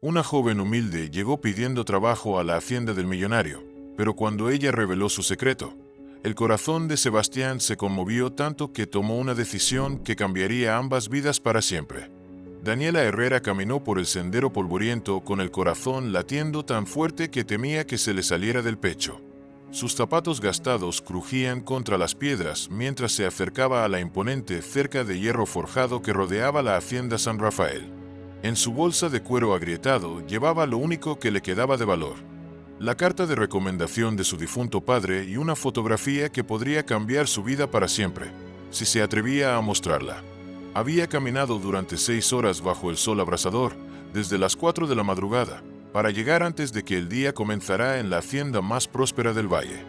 Una joven humilde llegó pidiendo trabajo a la hacienda del millonario, pero cuando ella reveló su secreto, el corazón de Sebastián se conmovió tanto que tomó una decisión que cambiaría ambas vidas para siempre. Daniela Herrera caminó por el sendero polvoriento con el corazón latiendo tan fuerte que temía que se le saliera del pecho. Sus zapatos gastados crujían contra las piedras mientras se acercaba a la imponente cerca de hierro forjado que rodeaba la hacienda San Rafael. En su bolsa de cuero agrietado llevaba lo único que le quedaba de valor: la carta de recomendación de su difunto padre y una fotografía que podría cambiar su vida para siempre, si se atrevía a mostrarla. Había caminado durante 6 horas bajo el sol abrasador, desde las 4 de la madrugada, para llegar antes de que el día comenzara en la hacienda más próspera del valle.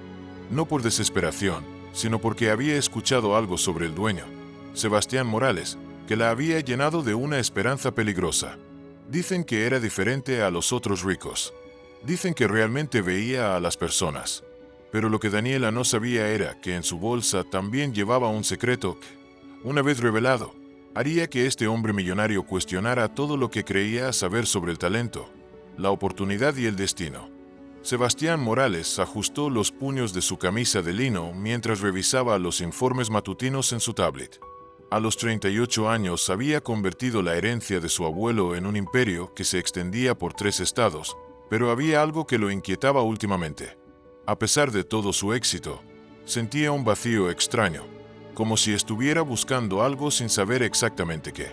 No por desesperación, sino porque había escuchado algo sobre el dueño, Sebastián Morales, que la había llenado de una esperanza peligrosa. Dicen que era diferente a los otros ricos. Dicen que realmente veía a las personas. Pero lo que Daniela no sabía era que en su bolsa también llevaba un secreto que, una vez revelado, haría que este hombre millonario cuestionara todo lo que creía saber sobre el talento, la oportunidad y el destino. Sebastián Morales ajustó los puños de su camisa de lino mientras revisaba los informes matutinos en su tablet. A los 38 años había convertido la herencia de su abuelo en un imperio que se extendía por 3 estados, pero había algo que lo inquietaba últimamente. A pesar de todo su éxito, sentía un vacío extraño, como si estuviera buscando algo sin saber exactamente qué.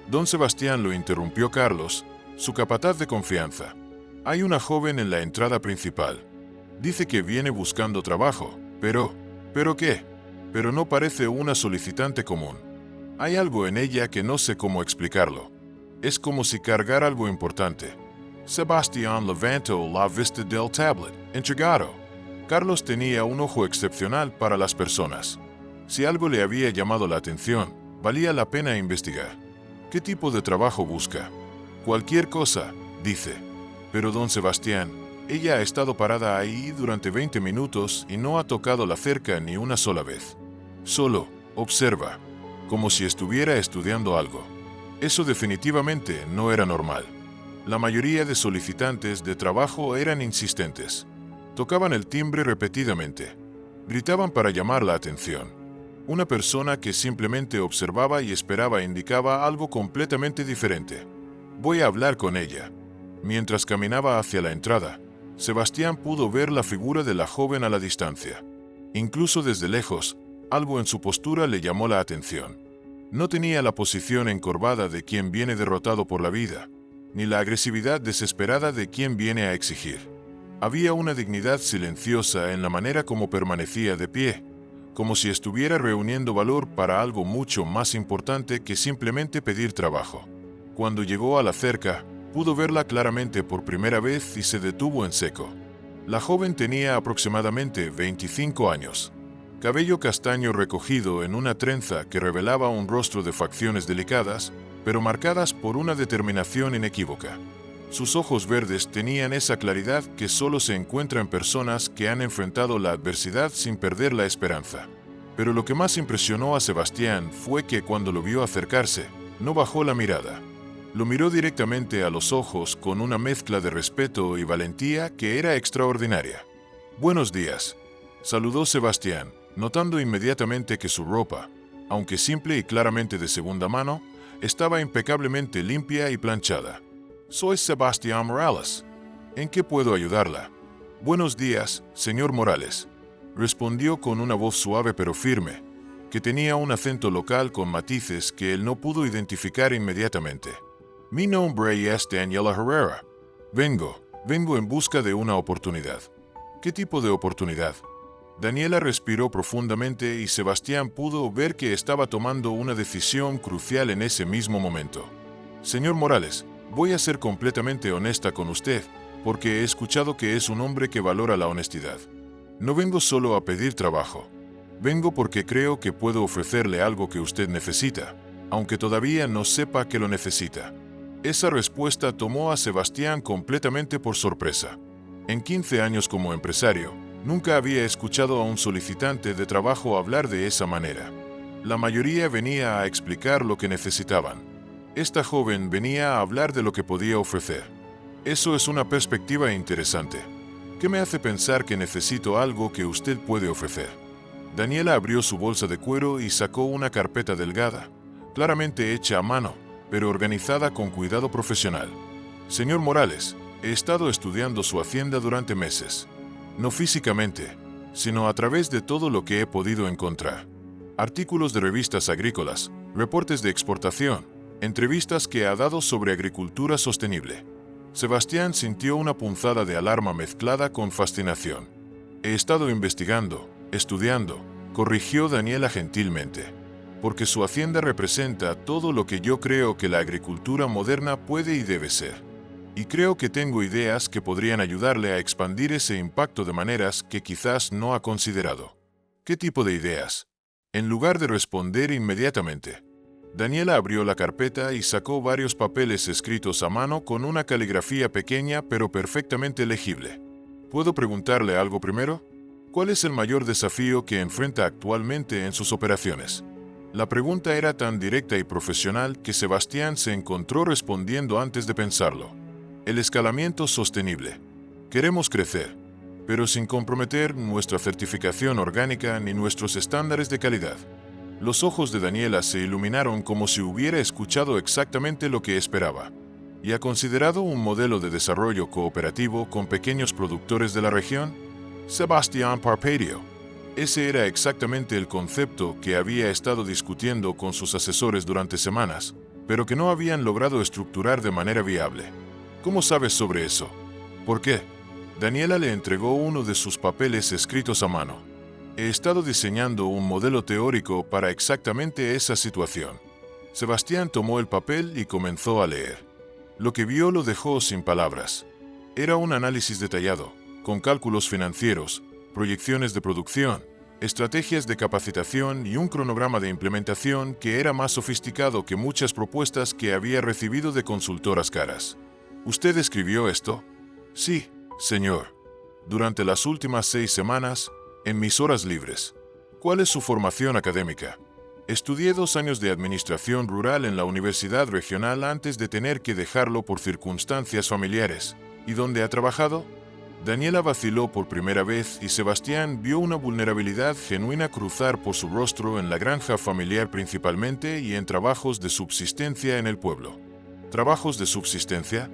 Don Sebastián lo interrumpió Carlos, su capataz de confianza. Hay una joven en la entrada principal. Dice que viene buscando trabajo, ¿pero qué? Pero no parece una solicitante común. Hay algo en ella que no sé cómo explicarlo. Es como si cargara algo importante. Sebastián levantó la vista del tablet, intrigado. Carlos tenía un ojo excepcional para las personas. Si algo le había llamado la atención, valía la pena investigar. ¿Qué tipo de trabajo busca? Cualquier cosa, dice. Pero don Sebastián, ella ha estado parada ahí durante 20 minutos y no ha tocado la cerca ni una sola vez. Solo observa, como si estuviera estudiando algo. Eso definitivamente no era normal. La mayoría de solicitantes de trabajo eran insistentes. Tocaban el timbre repetidamente. Gritaban para llamar la atención. Una persona que simplemente observaba y esperaba indicaba algo completamente diferente. Voy a hablar con ella. Mientras caminaba hacia la entrada, Sebastián pudo ver la figura de la joven a la distancia. Incluso desde lejos, algo en su postura le llamó la atención. No tenía la posición encorvada de quien viene derrotado por la vida, ni la agresividad desesperada de quien viene a exigir. Había una dignidad silenciosa en la manera como permanecía de pie, como si estuviera reuniendo valor para algo mucho más importante que simplemente pedir trabajo. Cuando llegó a la cerca, pudo verla claramente por primera vez y se detuvo en seco. La joven tenía aproximadamente 25 años. Cabello castaño recogido en una trenza que revelaba un rostro de facciones delicadas, pero marcadas por una determinación inequívoca. Sus ojos verdes tenían esa claridad que solo se encuentra en personas que han enfrentado la adversidad sin perder la esperanza. Pero lo que más impresionó a Sebastián fue que cuando lo vio acercarse, no bajó la mirada. Lo miró directamente a los ojos con una mezcla de respeto y valentía que era extraordinaria. «Buenos días», saludó Sebastián, notando inmediatamente que su ropa, aunque simple y claramente de segunda mano, estaba impecablemente limpia y planchada. «Soy Sebastián Morales. ¿En qué puedo ayudarla?» «Buenos días, señor Morales», respondió con una voz suave pero firme, que tenía un acento local con matices que él no pudo identificar inmediatamente. «Mi nombre es Daniela Herrera. Vengo en busca de una oportunidad». «¿Qué tipo de oportunidad?» Daniela respiró profundamente y Sebastián pudo ver que estaba tomando una decisión crucial en ese mismo momento. «Señor Morales, voy a ser completamente honesta con usted, porque he escuchado que es un hombre que valora la honestidad. No vengo solo a pedir trabajo. Vengo porque creo que puedo ofrecerle algo que usted necesita, aunque todavía no sepa que lo necesita». Esa respuesta tomó a Sebastián completamente por sorpresa. En 15 años como empresario, nunca había escuchado a un solicitante de trabajo hablar de esa manera. La mayoría venía a explicar lo que necesitaban. Esta joven venía a hablar de lo que podía ofrecer. Eso es una perspectiva interesante, que me hace pensar que necesito algo que usted puede ofrecer. Daniela abrió su bolsa de cuero y sacó una carpeta delgada, claramente hecha a mano, pero organizada con cuidado profesional. Señor Morales, he estado estudiando su hacienda durante meses. No físicamente, sino a través de todo lo que he podido encontrar. Artículos de revistas agrícolas, reportes de exportación, entrevistas que ha dado sobre agricultura sostenible. Sebastián sintió una punzada de alarma mezclada con fascinación. He estado investigando, estudiando, corrigió Daniela gentilmente, porque su hacienda representa todo lo que yo creo que la agricultura moderna puede y debe ser. Y creo que tengo ideas que podrían ayudarle a expandir ese impacto de maneras que quizás no ha considerado. ¿Qué tipo de ideas? En lugar de responder inmediatamente, Daniela abrió la carpeta y sacó varios papeles escritos a mano con una caligrafía pequeña pero perfectamente legible. ¿Puedo preguntarle algo primero? ¿Cuál es el mayor desafío que enfrenta actualmente en sus operaciones? La pregunta era tan directa y profesional que Sebastián se encontró respondiendo antes de pensarlo. El escalamiento sostenible. Queremos crecer, pero sin comprometer nuestra certificación orgánica ni nuestros estándares de calidad. Los ojos de Daniela se iluminaron como si hubiera escuchado exactamente lo que esperaba. ¿Y ha considerado un modelo de desarrollo cooperativo con pequeños productores de la región? Sebastián parpadeó. Ese era exactamente el concepto que había estado discutiendo con sus asesores durante semanas, pero que no habían logrado estructurar de manera viable. ¿Cómo sabes sobre eso? ¿Por qué? Daniela le entregó uno de sus papeles escritos a mano. He estado diseñando un modelo teórico para exactamente esa situación. Sebastián tomó el papel y comenzó a leer. Lo que vio lo dejó sin palabras. Era un análisis detallado, con cálculos financieros, proyecciones de producción, estrategias de capacitación y un cronograma de implementación que era más sofisticado que muchas propuestas que había recibido de consultoras caras. ¿Usted escribió esto? Sí, señor. Durante las últimas 6 semanas, en mis horas libres. ¿Cuál es su formación académica? Estudié 2 años de administración rural en la Universidad Regional antes de tener que dejarlo por circunstancias familiares. ¿Y dónde ha trabajado? Daniela vaciló por primera vez y Sebastián vio una vulnerabilidad genuina cruzar por su rostro en la granja familiar principalmente y en trabajos de subsistencia en el pueblo. ¿Trabajos de subsistencia?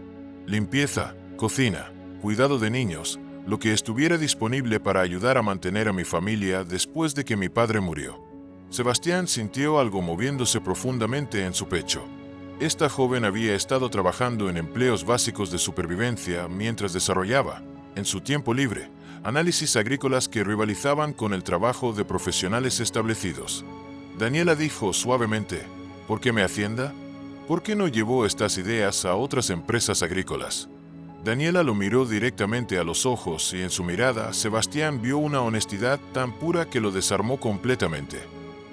Limpieza, cocina, cuidado de niños, lo que estuviera disponible para ayudar a mantener a mi familia después de que mi padre murió. Sebastián sintió algo moviéndose profundamente en su pecho. Esta joven había estado trabajando en empleos básicos de supervivencia mientras desarrollaba, en su tiempo libre, análisis agrícolas que rivalizaban con el trabajo de profesionales establecidos. Daniela dijo suavemente, ¿por qué me hacienda? ¿Por qué no llevó estas ideas a otras empresas agrícolas? Daniela lo miró directamente a los ojos y en su mirada Sebastián vio una honestidad tan pura que lo desarmó completamente.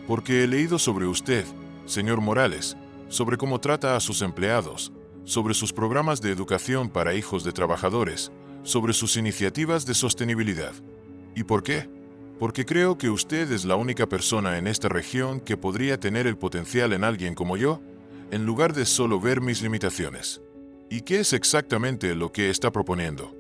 Porque he leído sobre usted, señor Morales, sobre cómo trata a sus empleados, sobre sus programas de educación para hijos de trabajadores, sobre sus iniciativas de sostenibilidad. ¿Y por qué? Porque creo que usted es la única persona en esta región que podría tener el potencial en alguien como yo, en lugar de solo ver mis limitaciones. ¿Y qué es exactamente lo que está proponiendo?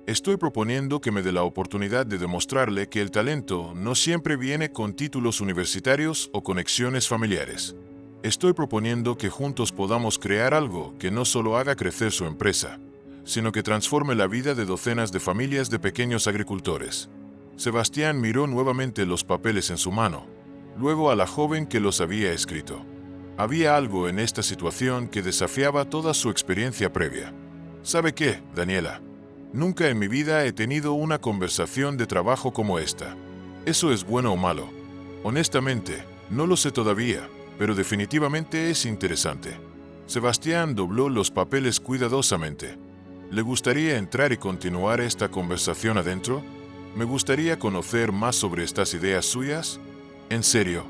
Estoy proponiendo que me dé la oportunidad de demostrarle que el talento no siempre viene con títulos universitarios o conexiones familiares. Estoy proponiendo que juntos podamos crear algo que no solo haga crecer su empresa, sino que transforme la vida de docenas de familias de pequeños agricultores. Sebastián miró nuevamente los papeles en su mano, luego a la joven que los había escrito. Había algo en esta situación que desafiaba toda su experiencia previa. ¿Sabe qué, Daniela? Nunca en mi vida he tenido una conversación de trabajo como esta. ¿Eso es bueno o malo? Honestamente, no lo sé todavía, pero definitivamente es interesante. Sebastián dobló los papeles cuidadosamente. ¿Le gustaría entrar y continuar esta conversación adentro? Me gustaría conocer más sobre estas ideas suyas. En serio.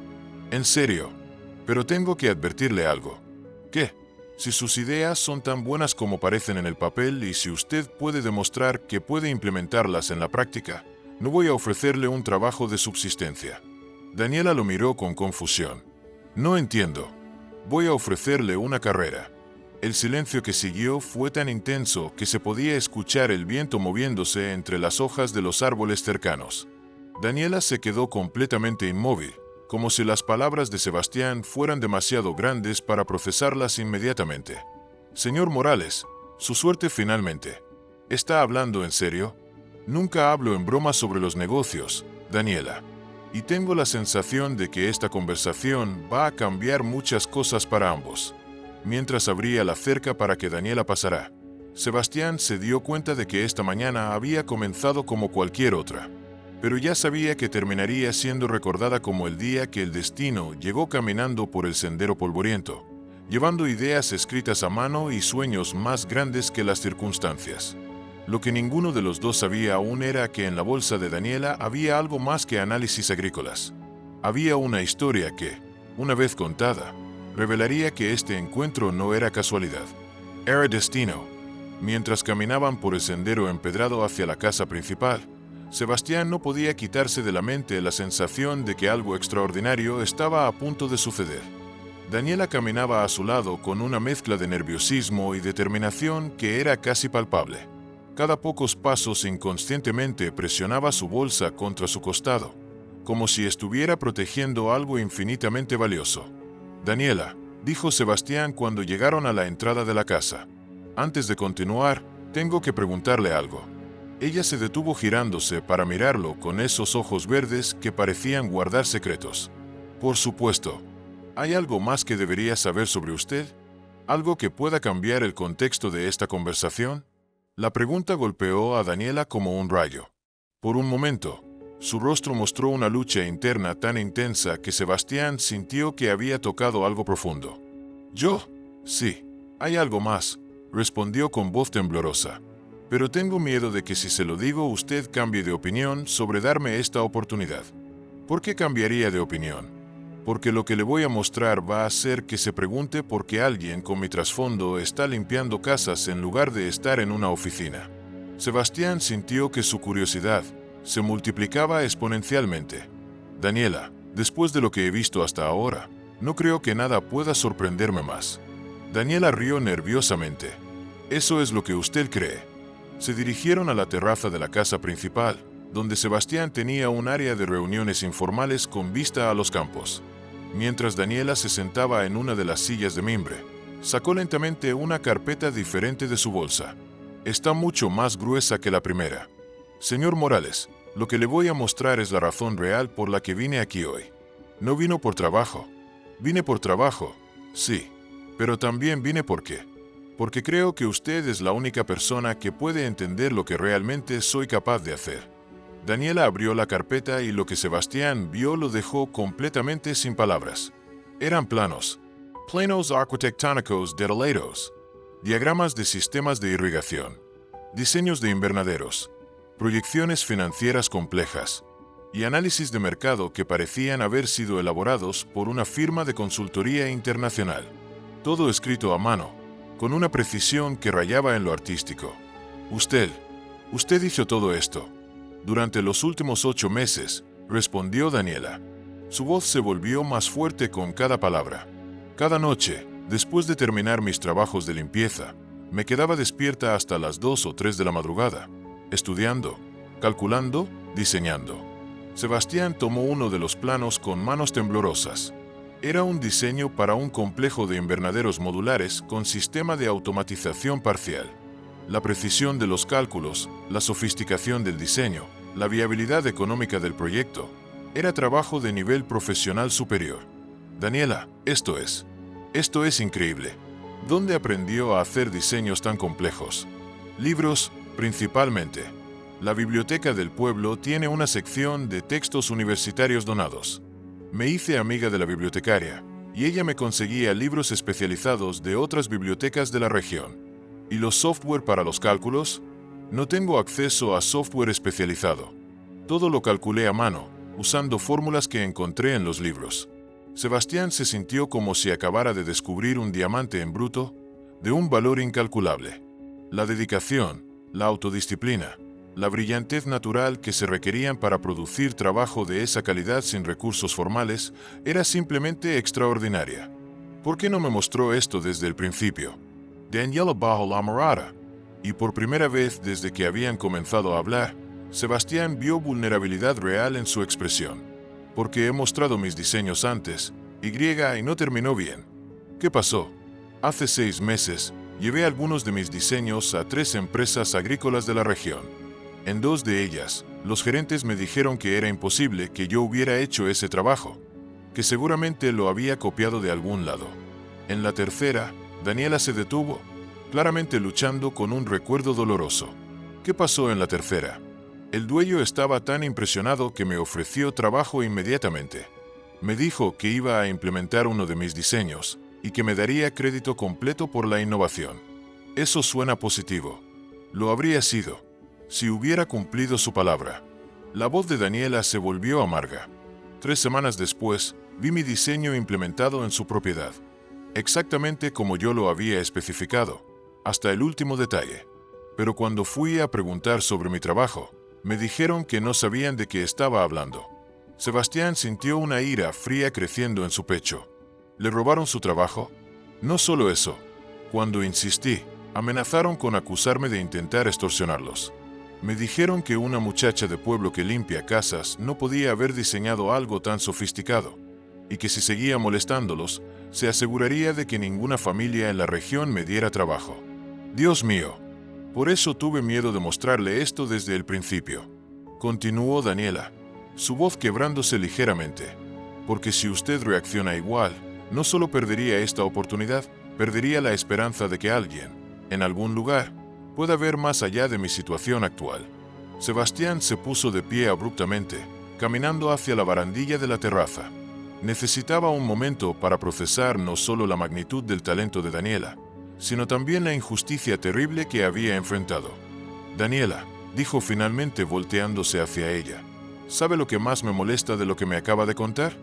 Pero tengo que advertirle algo. ¿Qué? Si sus ideas son tan buenas como parecen en el papel y si usted puede demostrar que puede implementarlas en la práctica, no voy a ofrecerle un trabajo de subsistencia. Daniela lo miró con confusión. No entiendo. Voy a ofrecerle una carrera. El silencio que siguió fue tan intenso que se podía escuchar el viento moviéndose entre las hojas de los árboles cercanos. Daniela se quedó completamente inmóvil, como si las palabras de Sebastián fueran demasiado grandes para procesarlas inmediatamente. Señor Morales, su suerte finalmente. ¿Está hablando en serio? Nunca hablo en broma sobre los negocios, Daniela. Y tengo la sensación de que esta conversación va a cambiar muchas cosas para ambos. Mientras abría la cerca para que Daniela pasara, Sebastián se dio cuenta de que esta mañana había comenzado como cualquier otra, pero ya sabía que terminaría siendo recordada como el día que el destino llegó caminando por el sendero polvoriento, llevando ideas escritas a mano y sueños más grandes que las circunstancias. Lo que ninguno de los dos sabía aún era que en la bolsa de Daniela había algo más que análisis agrícolas. Había una historia que, una vez contada, revelaría que este encuentro no era casualidad. Era destino. Mientras caminaban por el sendero empedrado hacia la casa principal, Sebastián no podía quitarse de la mente la sensación de que algo extraordinario estaba a punto de suceder. Daniela caminaba a su lado con una mezcla de nerviosismo y determinación que era casi palpable. Cada pocos pasos inconscientemente presionaba su bolsa contra su costado, como si estuviera protegiendo algo infinitamente valioso. Daniela, dijo Sebastián cuando llegaron a la entrada de la casa. Antes de continuar, tengo que preguntarle algo. Ella se detuvo girándose para mirarlo con esos ojos verdes que parecían guardar secretos. Por supuesto. ¿Hay algo más que debería saber sobre usted? ¿Algo que pueda cambiar el contexto de esta conversación? La pregunta golpeó a Daniela como un rayo. Por un momento, su rostro mostró una lucha interna tan intensa que Sebastián sintió que había tocado algo profundo. «¿Yo? Sí, hay algo más», respondió con voz temblorosa. «Pero tengo miedo de que si se lo digo usted cambie de opinión sobre darme esta oportunidad». ¿Por qué cambiaría de opinión? Porque lo que le voy a mostrar va a hacer que se pregunte por qué alguien con mi trasfondo está limpiando casas en lugar de estar en una oficina. Sebastián sintió que su curiosidad se multiplicaba exponencialmente. «Daniela, después de lo que he visto hasta ahora, no creo que nada pueda sorprenderme más». Daniela rió nerviosamente. «Eso es lo que usted cree». Se dirigieron a la terraza de la casa principal, donde Sebastián tenía un área de reuniones informales con vista a los campos. Mientras Daniela se sentaba en una de las sillas de mimbre, sacó lentamente una carpeta diferente de su bolsa. «Está mucho más gruesa que la primera. Señor Morales, lo que le voy a mostrar es la razón real por la que vine aquí hoy. No vino por trabajo. Vine por trabajo, sí, pero también vine porque creo que usted es la única persona que puede entender lo que realmente soy capaz de hacer». Daniela abrió la carpeta y lo que Sebastián vio lo dejó completamente sin palabras. Eran planos arquitectónicos detallados, diagramas de sistemas de irrigación, diseños de invernaderos, proyecciones financieras complejas y análisis de mercado que parecían haber sido elaborados por una firma de consultoría internacional. Todo escrito a mano, con una precisión que rayaba en lo artístico. Usted hizo todo esto. Durante los últimos 8 meses, respondió Daniela. Su voz se volvió más fuerte con cada palabra. Cada noche, después de terminar mis trabajos de limpieza, me quedaba despierta hasta las 2 o 3 de la madrugada, estudiando, calculando, diseñando. Sebastián tomó uno de los planos con manos temblorosas. Era un diseño para un complejo de invernaderos modulares con sistema de automatización parcial. La precisión de los cálculos, la sofisticación del diseño, la viabilidad económica del proyecto, era trabajo de nivel profesional superior. Daniela, esto es increíble. ¿Dónde aprendió a hacer diseños tan complejos? Libros, principalmente. La biblioteca del pueblo tiene una sección de textos universitarios donados. Me hice amiga de la bibliotecaria, y ella me conseguía libros especializados de otras bibliotecas de la región. ¿Y los software para los cálculos? No tengo acceso a software especializado. Todo lo calculé a mano, usando fórmulas que encontré en los libros. Sebastián se sintió como si acabara de descubrir un diamante en bruto, de un valor incalculable. La dedicación, la autodisciplina, la brillantez natural que se requerían para producir trabajo de esa calidad sin recursos formales era simplemente extraordinaria. ¿Por qué no me mostró esto desde el principio? Daniela bajo la morada. Y por primera vez desde que habían comenzado a hablar, Sebastián vio vulnerabilidad real en su expresión. Porque he mostrado mis diseños antes, y no terminó bien. ¿Qué pasó? Hace 6 meses, llevé algunos de mis diseños a 3 empresas agrícolas de la región. En 2 de ellas, los gerentes me dijeron que era imposible que yo hubiera hecho ese trabajo, que seguramente lo había copiado de algún lado. En la tercera, Daniela se detuvo, claramente luchando con un recuerdo doloroso. ¿Qué pasó en la tercera? El dueño estaba tan impresionado que me ofreció trabajo inmediatamente. Me dijo que iba a implementar uno de mis diseños y que me daría crédito completo por la innovación. Eso suena positivo. Lo habría sido, si hubiera cumplido su palabra. La voz de Daniela se volvió amarga. 3 semanas después, vi mi diseño implementado en su propiedad, exactamente como yo lo había especificado, hasta el último detalle. Pero cuando fui a preguntar sobre mi trabajo, me dijeron que no sabían de qué estaba hablando. Sebastián sintió una ira fría creciendo en su pecho. ¿Le robaron su trabajo? No solo eso. Cuando insistí, amenazaron con acusarme de intentar extorsionarlos. Me dijeron que una muchacha de pueblo que limpia casas no podía haber diseñado algo tan sofisticado, y que si seguía molestándolos, se aseguraría de que ninguna familia en la región me diera trabajo. Dios mío. Por eso tuve miedo de mostrarle esto desde el principio. Continuó Daniela, su voz quebrándose ligeramente. Porque si usted reacciona igual, no solo perdería esta oportunidad, perdería la esperanza de que alguien, en algún lugar, pueda ver más allá de mi situación actual. Sebastián se puso de pie abruptamente, caminando hacia la barandilla de la terraza. Necesitaba un momento para procesar no solo la magnitud del talento de Daniela, sino también la injusticia terrible que había enfrentado. Daniela, dijo finalmente volteándose hacia ella, ¿sabe lo que más me molesta de lo que me acaba de contar?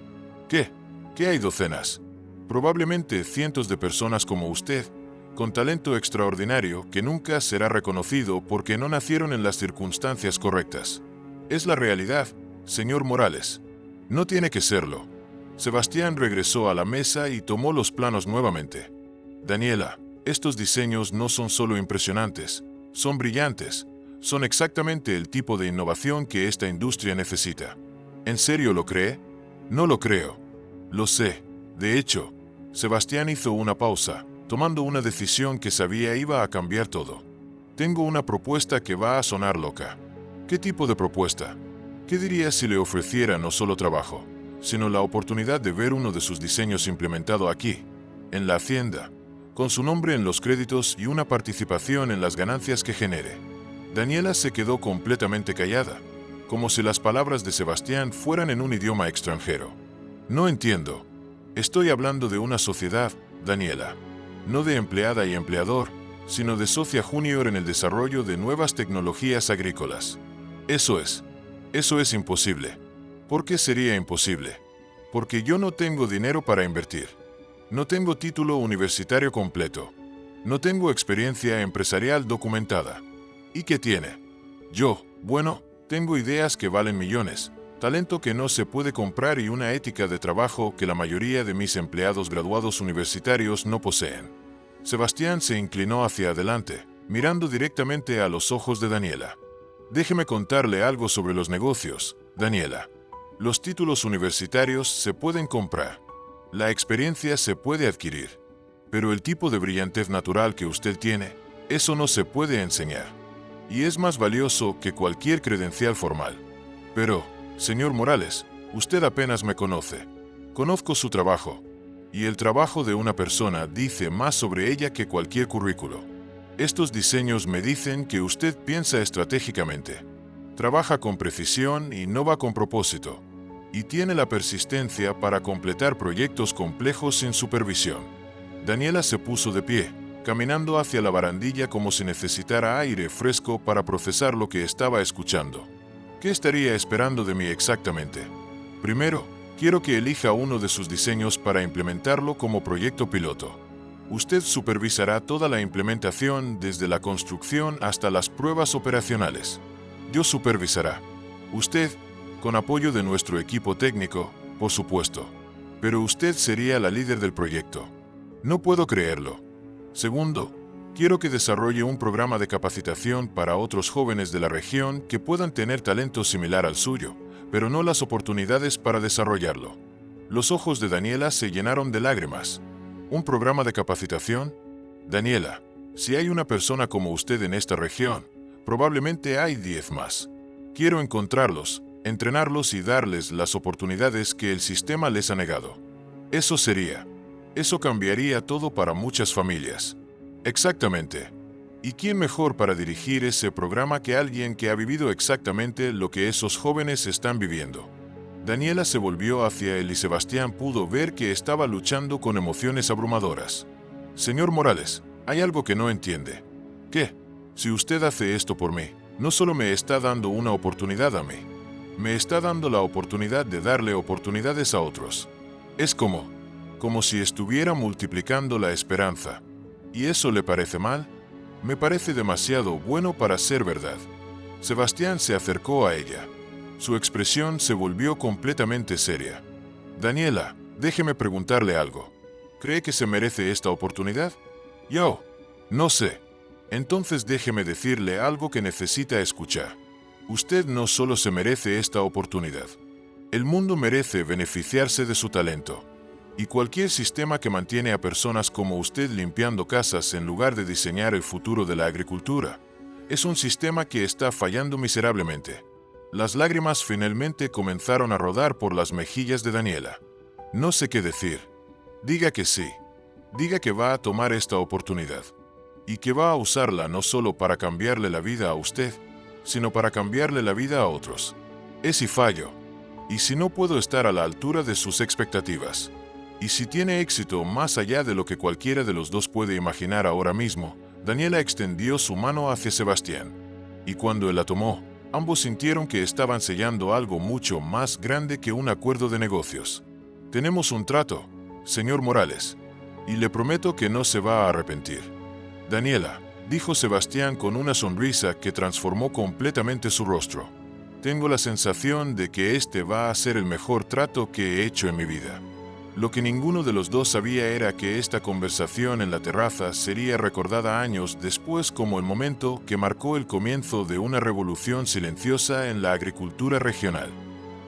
¿Qué? ¿Qué hay docenas? Probablemente cientos de personas como usted, con talento extraordinario que nunca será reconocido porque no nacieron en las circunstancias correctas. Es la realidad, señor Morales. No tiene que serlo. Sebastián regresó a la mesa y tomó los planos nuevamente. Daniela, estos diseños no son solo impresionantes, son brillantes, son exactamente el tipo de innovación que esta industria necesita. ¿En serio lo cree? No lo creo. Lo sé. De hecho, Sebastián hizo una pausa, tomando una decisión que sabía iba a cambiar todo. Tengo una propuesta que va a sonar loca. ¿Qué tipo de propuesta? ¿Qué diría si le ofreciera no solo trabajo, sino la oportunidad de ver uno de sus diseños implementado aquí, en la hacienda, con su nombre en los créditos y una participación en las ganancias que genere? Daniela se quedó completamente callada, como si las palabras de Sebastián fueran en un idioma extranjero. No entiendo. Estoy hablando de una sociedad, Daniela, no de empleada y empleador, sino de socia junior en el desarrollo de nuevas tecnologías agrícolas. Eso es imposible. ¿Por qué sería imposible? Porque yo no tengo dinero para invertir. No tengo título universitario completo. No tengo experiencia empresarial documentada. ¿Y qué tiene? Yo, bueno, tengo ideas que valen millones, talento que no se puede comprar y una ética de trabajo que la mayoría de mis empleados graduados universitarios no poseen. Sebastián se inclinó hacia adelante, mirando directamente a los ojos de Daniela. Déjeme contarle algo sobre los negocios, Daniela. Los títulos universitarios se pueden comprar. La experiencia se puede adquirir. Pero el tipo de brillantez natural que usted tiene, eso no se puede enseñar. Y es más valioso que cualquier credencial formal. Pero, señor Morales, usted apenas me conoce. Conozco su trabajo. Y el trabajo de una persona dice más sobre ella que cualquier currículo. Estos diseños me dicen que usted piensa estratégicamente. Trabaja con precisión y no va con propósito. Y tiene la persistencia para completar proyectos complejos sin supervisión. Daniela se puso de pie, caminando hacia la barandilla como si necesitara aire fresco para procesar lo que estaba escuchando. ¿Qué estaría esperando de mí exactamente? Primero, quiero que elija uno de sus diseños para implementarlo como proyecto piloto. Usted supervisará toda la implementación desde la construcción hasta las pruebas operacionales. Yo supervisará. Usted, con apoyo de nuestro equipo técnico, por supuesto. Pero usted sería la líder del proyecto. No puedo creerlo. Segundo, Quiero que desarrolle un programa de capacitación para otros jóvenes de la región que puedan tener talento similar al suyo, pero no las oportunidades para desarrollarlo. Los ojos de Daniela se llenaron de lágrimas. ¿Un programa de capacitación? Daniela, si hay una persona como usted en esta región, probablemente hay 10 más. Quiero encontrarlos, entrenarlos y darles las oportunidades que el sistema les ha negado. Eso cambiaría todo para muchas familias. Exactamente. ¿Y quién mejor para dirigir ese programa que alguien que ha vivido exactamente lo que esos jóvenes están viviendo? Daniela se volvió hacia él y Sebastián pudo ver que estaba luchando con emociones abrumadoras. Señor Morales, hay algo que no entiende. ¿Qué? Si usted hace esto por mí, no solo me está dando una oportunidad a mí, me está dando la oportunidad de darle oportunidades a otros. Es como si estuviera multiplicando la esperanza. ¿Y eso le parece mal? Me parece demasiado bueno para ser verdad. Sebastián se acercó a ella. Su expresión se volvió completamente seria. Daniela, déjeme preguntarle algo. ¿Cree que se merece esta oportunidad? Yo, no sé. Entonces déjeme decirle algo que necesita escuchar. Usted no solo se merece esta oportunidad. El mundo merece beneficiarse de su talento. Y cualquier sistema que mantiene a personas como usted limpiando casas en lugar de diseñar el futuro de la agricultura, es un sistema que está fallando miserablemente. Las lágrimas finalmente comenzaron a rodar por las mejillas de Daniela. No sé qué decir. Diga que sí. Diga que va a tomar esta oportunidad. Y que va a usarla no solo para cambiarle la vida a usted, sino para cambiarle la vida a otros. ¿Es si fallo? ¿Y si no puedo estar a la altura de sus expectativas? ¿Y si tiene éxito más allá de lo que cualquiera de los dos puede imaginar ahora mismo? Daniela extendió su mano hacia Sebastián. Y cuando él la tomó, ambos sintieron que estaban sellando algo mucho más grande que un acuerdo de negocios. Tenemos un trato, señor Morales, y le prometo que no se va a arrepentir. Daniela, dijo Sebastián con una sonrisa que transformó completamente su rostro. Tengo la sensación de que este va a ser el mejor trato que he hecho en mi vida. Lo que ninguno de los dos sabía era que esta conversación en la terraza sería recordada años después como el momento que marcó el comienzo de una revolución silenciosa en la agricultura regional.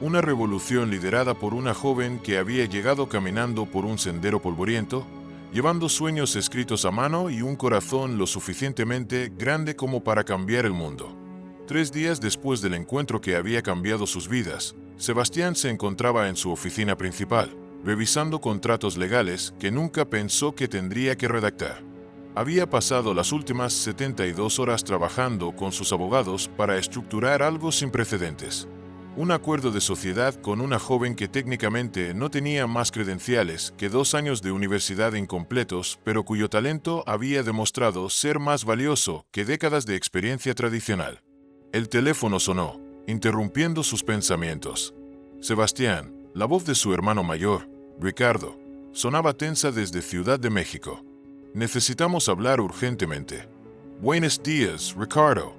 Una revolución liderada por una joven que había llegado caminando por un sendero polvoriento, llevando sueños escritos a mano y un corazón lo suficientemente grande como para cambiar el mundo. 3 días después del encuentro que había cambiado sus vidas, Sebastián se encontraba en su oficina principal, revisando contratos legales que nunca pensó que tendría que redactar. Había pasado las últimas 72 horas trabajando con sus abogados para estructurar algo sin precedentes. Un acuerdo de sociedad con una joven que técnicamente no tenía más credenciales que 2 años de universidad incompletos, pero cuyo talento había demostrado ser más valioso que décadas de experiencia tradicional. El teléfono sonó, interrumpiendo sus pensamientos. Sebastián, la voz de su hermano mayor, Ricardo, sonaba tensa desde Ciudad de México. Necesitamos hablar urgentemente. Buenos días, Ricardo.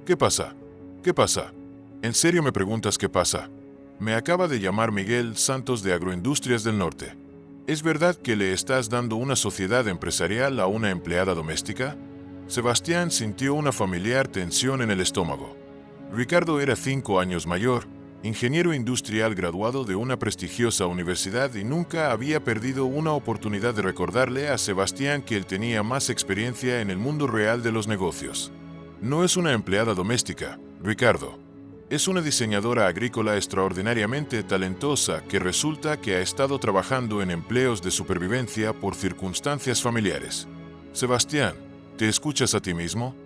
¿Qué pasa? ¿Qué pasa? ¿En serio me preguntas qué pasa? Me acaba de llamar Miguel Santos de Agroindustrias del Norte. ¿Es verdad que le estás dando una sociedad empresarial a una empleada doméstica? Sebastián sintió una familiar tensión en el estómago. Ricardo era 5 años mayor, ingeniero industrial graduado de una prestigiosa universidad y nunca había perdido una oportunidad de recordarle a Sebastián que él tenía más experiencia en el mundo real de los negocios. No es una empleada doméstica, Ricardo. Es una diseñadora agrícola extraordinariamente talentosa que resulta que ha estado trabajando en empleos de supervivencia por circunstancias familiares. Sebastián, ¿te escuchas a ti mismo?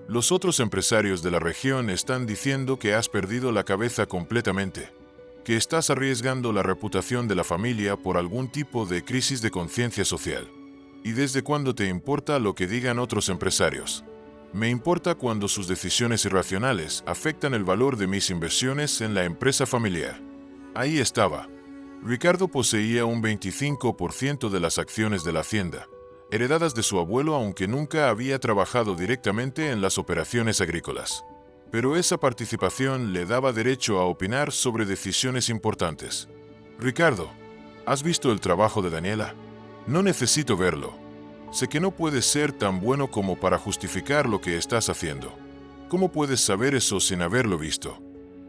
Los otros empresarios de la región están diciendo que has perdido la cabeza completamente, que estás arriesgando la reputación de la familia por algún tipo de crisis de conciencia social. ¿Y desde cuándo te importa lo que digan otros empresarios? Me importa cuando sus decisiones irracionales afectan el valor de mis inversiones en la empresa familiar. Ahí estaba. Ricardo poseía un 25% de las acciones de la hacienda, heredadas de su abuelo aunque nunca había trabajado directamente en las operaciones agrícolas. Pero esa participación le daba derecho a opinar sobre decisiones importantes. Ricardo, ¿has visto el trabajo de Daniela? No necesito verlo. Sé que no puedes ser tan bueno como para justificar lo que estás haciendo. ¿Cómo puedes saber eso sin haberlo visto?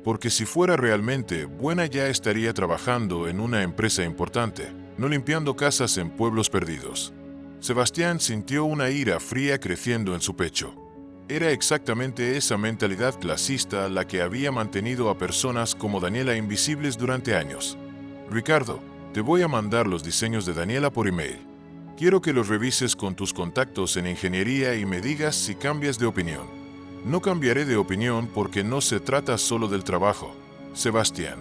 Porque si fuera realmente buena ya estaría trabajando en una empresa importante, no limpiando casas en pueblos perdidos. Sebastián sintió una ira fría creciendo en su pecho. Era exactamente esa mentalidad clasista la que había mantenido a personas como Daniela invisibles durante años. Ricardo, te voy a mandar los diseños de Daniela por email. Quiero que los revises con tus contactos en ingeniería y me digas si cambias de opinión. No cambiaré de opinión porque no se trata solo del trabajo, Sebastián.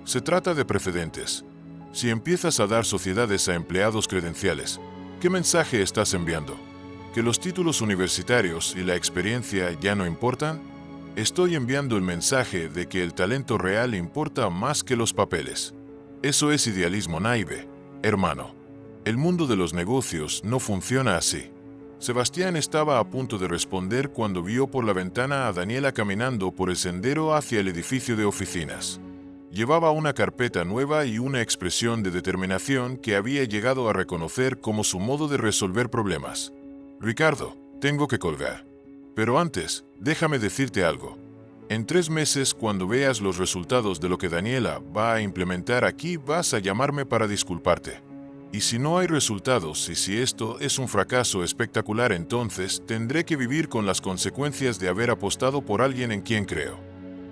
Se trata de precedentes. Si empiezas a dar sociedades a empleados credenciales, ¿qué mensaje estás enviando? ¿Que los títulos universitarios y la experiencia ya no importan? Estoy enviando el mensaje de que el talento real importa más que los papeles. Eso es idealismo naive, hermano. El mundo de los negocios no funciona así. Sebastián estaba a punto de responder cuando vio por la ventana a Daniela caminando por el sendero hacia el edificio de oficinas. Llevaba una carpeta nueva y una expresión de determinación que había llegado a reconocer como su modo de resolver problemas. Ricardo, tengo que colgar. Pero antes, déjame decirte algo. En 3 meses, cuando veas los resultados de lo que Daniela va a implementar aquí, vas a llamarme para disculparte. Y si no hay resultados y si esto es un fracaso espectacular, entonces tendré que vivir con las consecuencias de haber apostado por alguien en quien creo.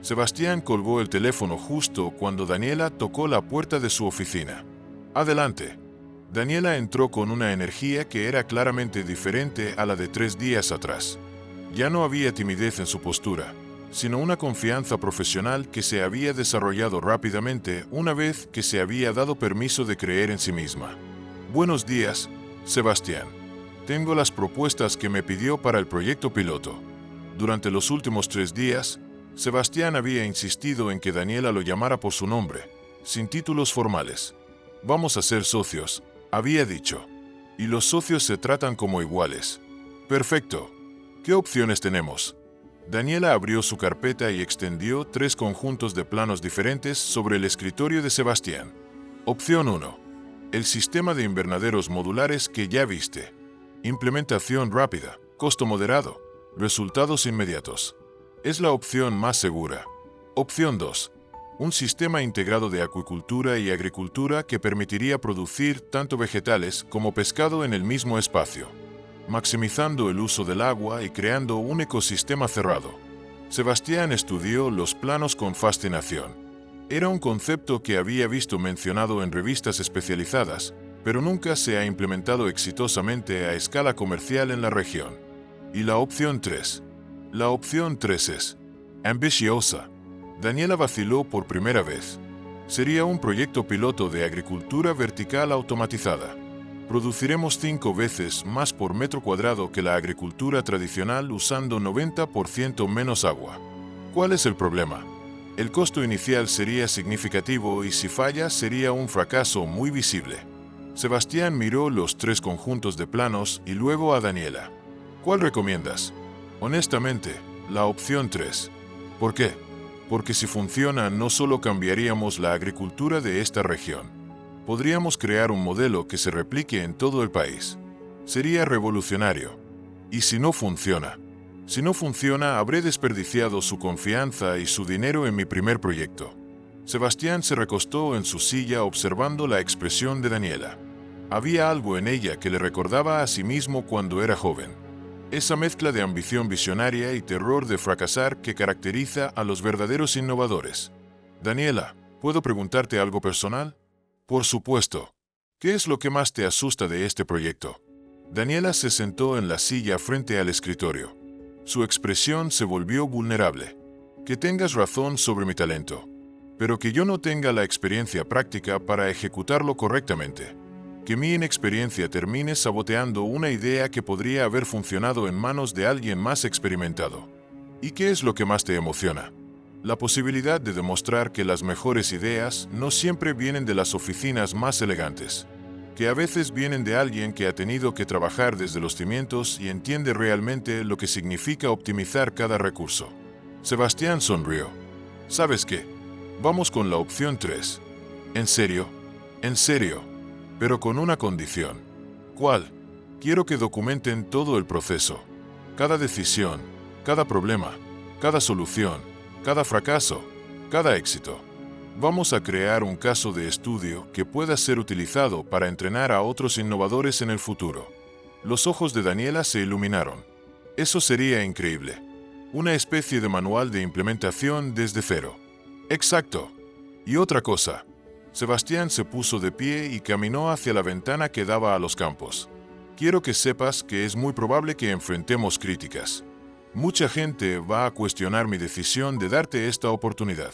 Sebastián colgó el teléfono justo cuando Daniela tocó la puerta de su oficina. Adelante. Daniela entró con una energía que era claramente diferente a la de 3 días atrás. Ya no había timidez en su postura, sino una confianza profesional que se había desarrollado rápidamente una vez que se había dado permiso de creer en sí misma. Buenos días, Sebastián. Tengo las propuestas que me pidió para el proyecto piloto. Durante los últimos 3 días, Sebastián había insistido en que Daniela lo llamara por su nombre, sin títulos formales. Vamos a ser socios, había dicho. Y los socios se tratan como iguales. Perfecto. ¿Qué opciones tenemos? Daniela abrió su carpeta y extendió 3 conjuntos de planos diferentes sobre el escritorio de Sebastián. Opción 1. El sistema de invernaderos modulares que ya viste. Implementación rápida, costo moderado, resultados inmediatos. Es la opción más segura. Opción 2. Un sistema integrado de acuicultura y agricultura que permitiría producir tanto vegetales como pescado en el mismo espacio, maximizando el uso del agua y creando un ecosistema cerrado. Sebastián estudió los planos con fascinación. Era un concepto que había visto mencionado en revistas especializadas, pero nunca se ha implementado exitosamente a escala comercial en la región. Y la opción 3. La opción 3 es ambiciosa. Daniela vaciló por primera vez. Sería un proyecto piloto de agricultura vertical automatizada. Produciremos 5 veces más por metro cuadrado que la agricultura tradicional usando 90% menos agua. ¿Cuál es el problema? El costo inicial sería significativo y si falla sería un fracaso muy visible. Sebastián miró los 3 conjuntos de planos y luego a Daniela. ¿Cuál recomiendas? Honestamente, la opción 3. ¿Por qué? Porque si funciona no solo cambiaríamos la agricultura de esta región. Podríamos crear un modelo que se replique en todo el país. Sería revolucionario. ¿Y si no funciona? Si no funciona, habré desperdiciado su confianza y su dinero en mi primer proyecto. Sebastián se recostó en su silla observando la expresión de Daniela. Había algo en ella que le recordaba a sí mismo cuando era joven. Esa mezcla de ambición visionaria y terror de fracasar que caracteriza a los verdaderos innovadores. Daniela, ¿puedo preguntarte algo personal? Por supuesto. ¿Qué es lo que más te asusta de este proyecto? Daniela se sentó en la silla frente al escritorio. Su expresión se volvió vulnerable. Que tengas razón sobre mi talento, pero que yo no tenga la experiencia práctica para ejecutarlo correctamente. Que mi inexperiencia termine saboteando una idea que podría haber funcionado en manos de alguien más experimentado. ¿Y qué es lo que más te emociona? La posibilidad de demostrar que las mejores ideas no siempre vienen de las oficinas más elegantes, que a veces vienen de alguien que ha tenido que trabajar desde los cimientos y entiende realmente lo que significa optimizar cada recurso. Sebastián sonrió. ¿Sabes qué? Vamos con la opción 3. ¿En serio? ¿En serio? Pero con una condición. ¿Cuál? Quiero que documenten todo el proceso, cada decisión, cada problema, cada solución, cada fracaso, cada éxito. Vamos a crear un caso de estudio que pueda ser utilizado para entrenar a otros innovadores en el futuro. Los ojos de Daniela se iluminaron. Eso sería increíble. Una especie de manual de implementación desde cero. Exacto. Y otra cosa. Sebastián se puso de pie y caminó hacia la ventana que daba a los campos. Quiero que sepas que es muy probable que enfrentemos críticas. Mucha gente va a cuestionar mi decisión de darte esta oportunidad.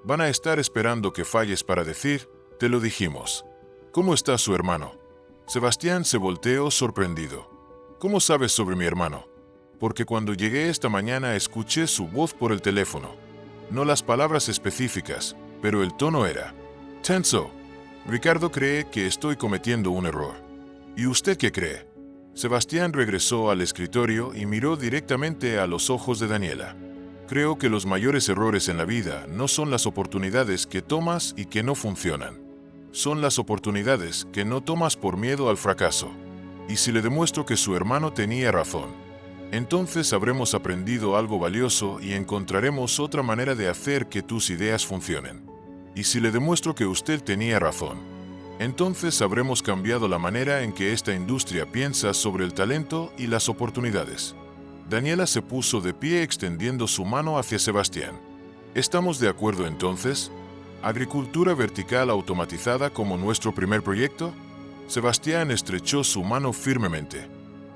Van a estar esperando que falles para decir, te lo dijimos. ¿Cómo está su hermano? Sebastián se volteó sorprendido. ¿Cómo sabes sobre mi hermano? Porque cuando llegué esta mañana escuché su voz por el teléfono. No las palabras específicas, pero el tono era: tenso. Ricardo cree que estoy cometiendo un error. ¿Y usted qué cree? Sebastián regresó al escritorio y miró directamente a los ojos de Daniela. Creo que los mayores errores en la vida no son las oportunidades que tomas y que no funcionan. Son las oportunidades que no tomas por miedo al fracaso. Y si le demuestro que su hermano tenía razón, entonces habremos aprendido algo valioso y encontraremos otra manera de hacer que tus ideas funcionen. Y si le demuestro que usted tenía razón, entonces habremos cambiado la manera en que esta industria piensa sobre el talento y las oportunidades. Daniela se puso de pie extendiendo su mano hacia Sebastián. ¿Estamos de acuerdo entonces? ¿Agricultura vertical automatizada como nuestro primer proyecto? Sebastián estrechó su mano firmemente.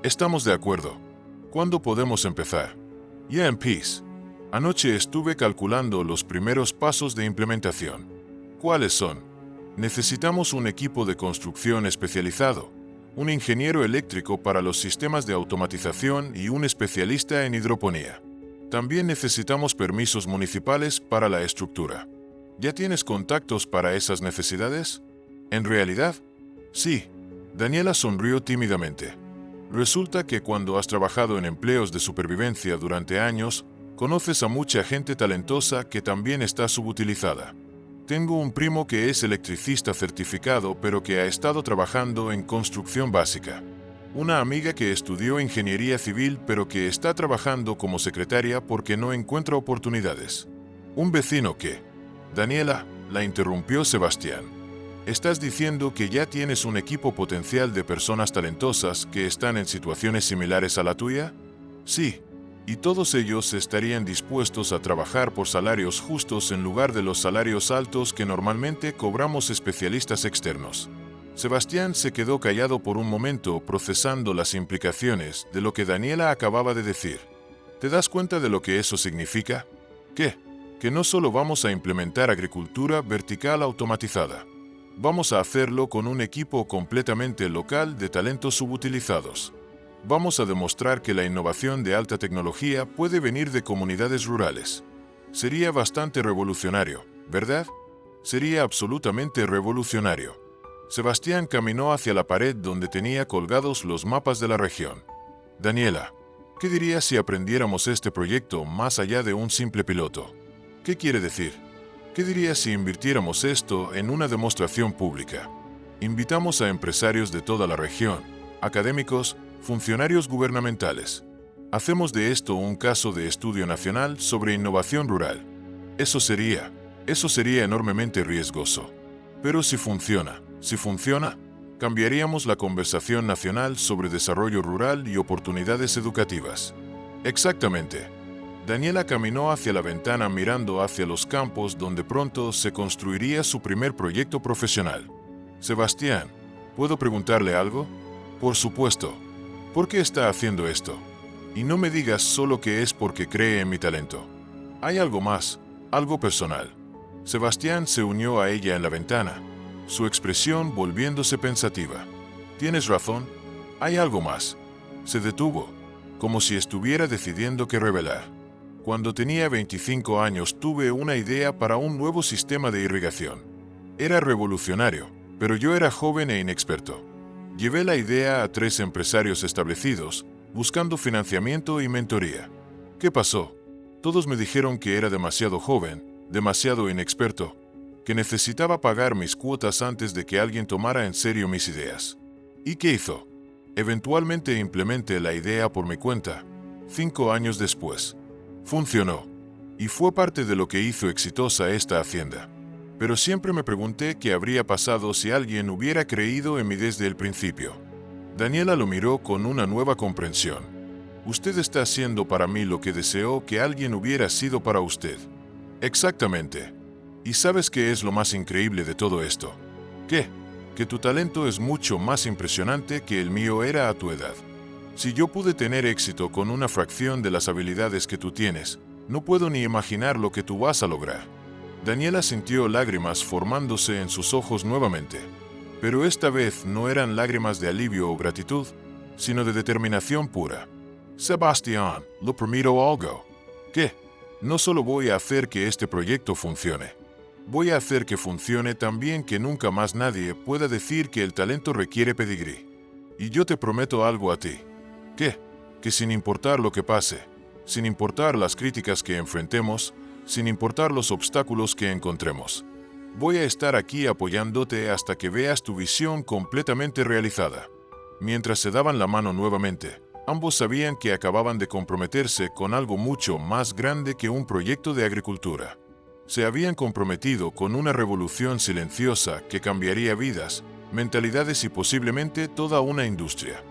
Estamos de acuerdo. ¿Cuándo podemos empezar? Ya en Peace. Anoche estuve calculando los primeros pasos de implementación. ¿Cuáles son? Necesitamos un equipo de construcción especializado, un ingeniero eléctrico para los sistemas de automatización y un especialista en hidroponía. También necesitamos permisos municipales para la estructura. ¿Ya tienes contactos para esas necesidades? ¿En realidad? Sí. Daniela sonrió tímidamente. Resulta que cuando has trabajado en empleos de supervivencia durante años, conoces a mucha gente talentosa que también está subutilizada. Tengo un primo que es electricista certificado pero que ha estado trabajando en construcción básica. Una amiga que estudió ingeniería civil pero que está trabajando como secretaria porque no encuentra oportunidades. Un vecino que... Daniela, la interrumpió Sebastián. ¿Estás diciendo que ya tienes un equipo potencial de personas talentosas que están en situaciones similares a la tuya? Sí. Y todos ellos estarían dispuestos a trabajar por salarios justos en lugar de los salarios altos que normalmente cobramos especialistas externos. Sebastián se quedó callado por un momento procesando las implicaciones de lo que Daniela acababa de decir. ¿Te das cuenta de lo que eso significa? ¿Qué? Que no solo vamos a implementar agricultura vertical automatizada. Vamos a hacerlo con un equipo completamente local de talentos subutilizados. Vamos a demostrar que la innovación de alta tecnología puede venir de comunidades rurales. Sería bastante revolucionario, ¿verdad? Sería absolutamente revolucionario. Sebastián caminó hacia la pared donde tenía colgados los mapas de la región. Daniela, ¿qué dirías si aprendiéramos este proyecto más allá de un simple piloto? ¿Qué quiere decir? ¿Qué dirías si invirtiéramos esto en una demostración pública? Invitamos a empresarios de toda la región, académicos, funcionarios gubernamentales. Hacemos de esto un caso de estudio nacional sobre innovación rural. Eso sería enormemente riesgoso. Pero si funciona, cambiaríamos la conversación nacional sobre desarrollo rural y oportunidades educativas. Exactamente. Daniela caminó hacia la ventana mirando hacia los campos donde pronto se construiría su primer proyecto profesional. Sebastián, ¿puedo preguntarle algo? Por supuesto. ¿Por qué está haciendo esto? Y no me digas solo que es porque cree en mi talento. Hay algo más, algo personal. Sebastián se unió a ella en la ventana, su expresión volviéndose pensativa. Tienes razón, hay algo más. Se detuvo, como si estuviera decidiendo qué revelar. Cuando tenía 25 años tuve una idea para un nuevo sistema de irrigación. Era revolucionario, pero yo era joven e inexperto. Llevé la idea a 3 empresarios establecidos, buscando financiamiento y mentoría. ¿Qué pasó? Todos me dijeron que era demasiado joven, demasiado inexperto, que necesitaba pagar mis cuotas antes de que alguien tomara en serio mis ideas. ¿Y qué hizo? Eventualmente implementé la idea por mi cuenta, 5 años después. Funcionó, y fue parte de lo que hizo exitosa esta hacienda. Pero siempre me pregunté qué habría pasado si alguien hubiera creído en mí desde el principio. Daniela lo miró con una nueva comprensión. Usted está haciendo para mí lo que deseó que alguien hubiera sido para usted. Exactamente. ¿Y sabes qué es lo más increíble de todo esto? ¿Qué? Que tu talento es mucho más impresionante que el mío era a tu edad. Si yo pude tener éxito con una fracción de las habilidades que tú tienes, no puedo ni imaginar lo que tú vas a lograr. Daniela sintió lágrimas formándose en sus ojos nuevamente, pero esta vez no eran lágrimas de alivio o gratitud, sino de determinación pura. Sebastián, lo prometo algo. ¿Qué? No solo voy a hacer que este proyecto funcione, voy a hacer que funcione también que nunca más nadie pueda decir que el talento requiere pedigrí. Y yo te prometo algo a ti. ¿Qué? Que sin importar lo que pase, sin importar las críticas que enfrentemos, sin importar los obstáculos que encontremos, voy a estar aquí apoyándote hasta que veas tu visión completamente realizada. Mientras se daban la mano nuevamente, ambos sabían que acababan de comprometerse con algo mucho más grande que un proyecto de agricultura. Se habían comprometido con una revolución silenciosa que cambiaría vidas, mentalidades y posiblemente toda una industria.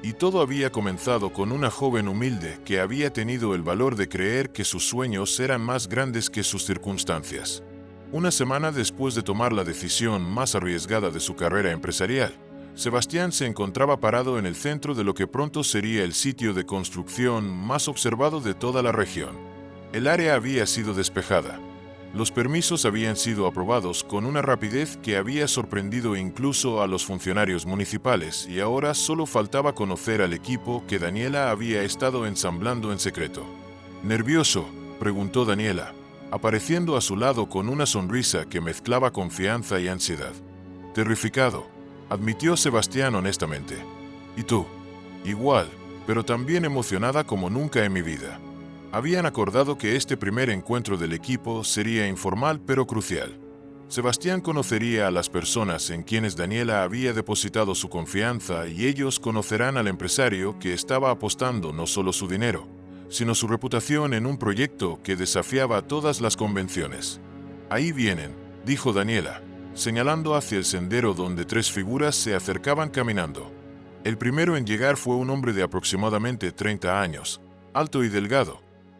Y todo había comenzado con una joven humilde que había tenido el valor de creer que sus sueños eran más grandes que sus circunstancias. Una semana después de tomar la decisión más arriesgada de su carrera empresarial, Sebastián se encontraba parado en el centro de lo que pronto sería el sitio de construcción más observado de toda la región. El área había sido despejada. Los permisos habían sido aprobados con una rapidez que había sorprendido incluso a los funcionarios municipales y ahora solo faltaba conocer al equipo que Daniela había estado ensamblando en secreto. ¿Nervioso?, preguntó Daniela, apareciendo a su lado con una sonrisa que mezclaba confianza y ansiedad. Terrificado, admitió Sebastián honestamente. ¿Y tú? Igual, pero también emocionada como nunca en mi vida. Habían acordado que este primer encuentro del equipo sería informal pero crucial. Sebastián conocería a las personas en quienes Daniela había depositado su confianza y ellos conocerán al empresario que estaba apostando no solo su dinero, sino su reputación en un proyecto que desafiaba todas las convenciones. Ahí vienen, dijo Daniela, señalando hacia el sendero donde 3 figuras se acercaban caminando. El primero en llegar fue un hombre de aproximadamente 30 años, alto y delgado,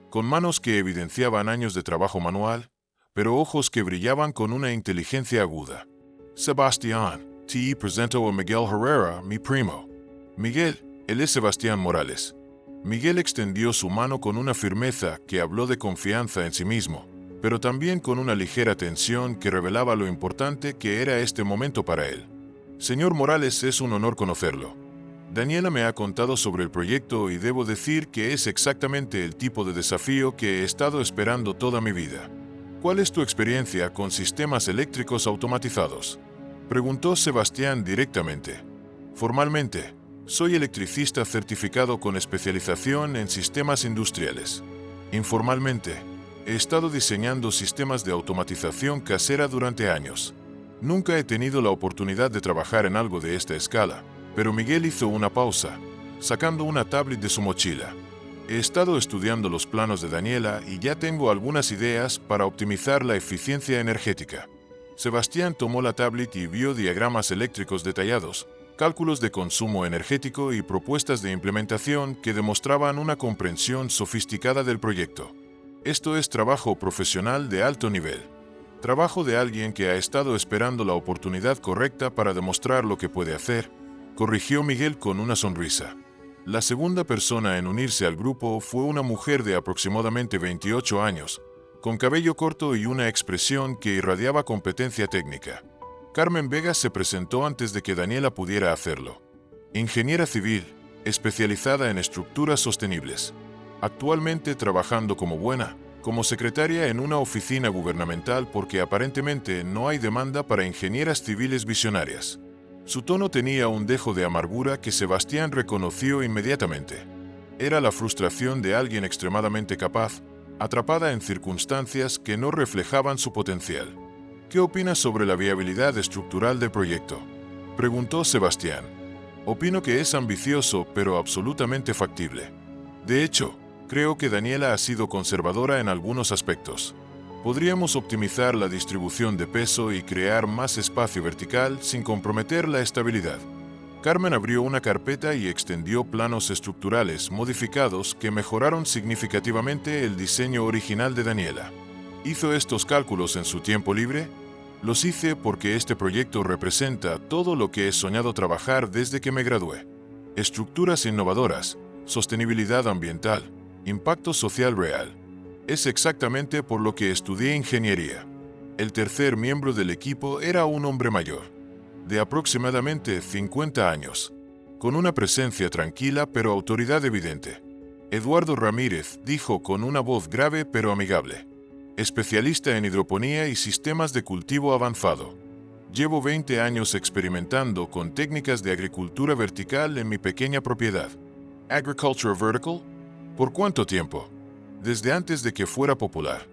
con manos que evidenciaban años de trabajo manual, pero ojos que brillaban con una inteligencia aguda. Sebastián, te presento a Miguel Herrera, mi primo. Miguel, él es Sebastián Morales. Miguel extendió su mano con una firmeza que habló de confianza en sí mismo, pero también con una ligera tensión que revelaba lo importante que era este momento para él. Señor Morales, es un honor conocerlo. Daniela me ha contado sobre el proyecto y debo decir que es exactamente el tipo de desafío que he estado esperando toda mi vida. ¿Cuál es tu experiencia con sistemas eléctricos automatizados?, preguntó Sebastián directamente. Formalmente, soy electricista certificado con especialización en sistemas industriales. Informalmente, he estado diseñando sistemas de automatización casera durante años. Nunca he tenido la oportunidad de trabajar en algo de esta escala, pero Miguel hizo una pausa, sacando una tablet de su mochila. He estado estudiando los planos de Daniela y ya tengo algunas ideas para optimizar la eficiencia energética. Sebastián tomó la tablet y vio diagramas eléctricos detallados, cálculos de consumo energético y propuestas de implementación que demostraban una comprensión sofisticada del proyecto. Esto es trabajo profesional de alto nivel. Trabajo de alguien que ha estado esperando la oportunidad correcta para demostrar lo que puede hacer, corrigió Miguel con una sonrisa. La segunda persona en unirse al grupo fue una mujer de aproximadamente 28 años, con cabello corto y una expresión que irradiaba competencia técnica. Carmen Vega se presentó antes de que Daniela pudiera hacerlo. Ingeniera civil, especializada en estructuras sostenibles. Actualmente trabajando como secretaria en una oficina gubernamental porque aparentemente no hay demanda para ingenieras civiles visionarias. Su tono tenía un dejo de amargura que Sebastián reconoció inmediatamente. Era la frustración de alguien extremadamente capaz, atrapada en circunstancias que no reflejaban su potencial. ¿Qué opinas sobre la viabilidad estructural del proyecto?, preguntó Sebastián. Opino que es ambicioso, pero absolutamente factible. De hecho, creo que Daniela ha sido conservadora en algunos aspectos. Podríamos optimizar la distribución de peso y crear más espacio vertical sin comprometer la estabilidad. Carmen abrió una carpeta y extendió planos estructurales modificados que mejoraron significativamente el diseño original de Daniela. ¿Hizo estos cálculos en su tiempo libre? Los hice porque este proyecto representa todo lo que he soñado trabajar desde que me gradué. Estructuras innovadoras, sostenibilidad ambiental, impacto social real. Es exactamente por lo que estudié ingeniería. El tercer miembro del equipo era un hombre mayor, de aproximadamente 50 años, con una presencia tranquila pero autoridad evidente. Eduardo Ramírez dijo con una voz grave pero amigable: especialista en hidroponía y sistemas de cultivo avanzado. Llevo 20 años experimentando con técnicas de agricultura vertical en mi pequeña propiedad. ¿Agriculture vertical? ¿Por cuánto tiempo? Desde antes de que fuera popular.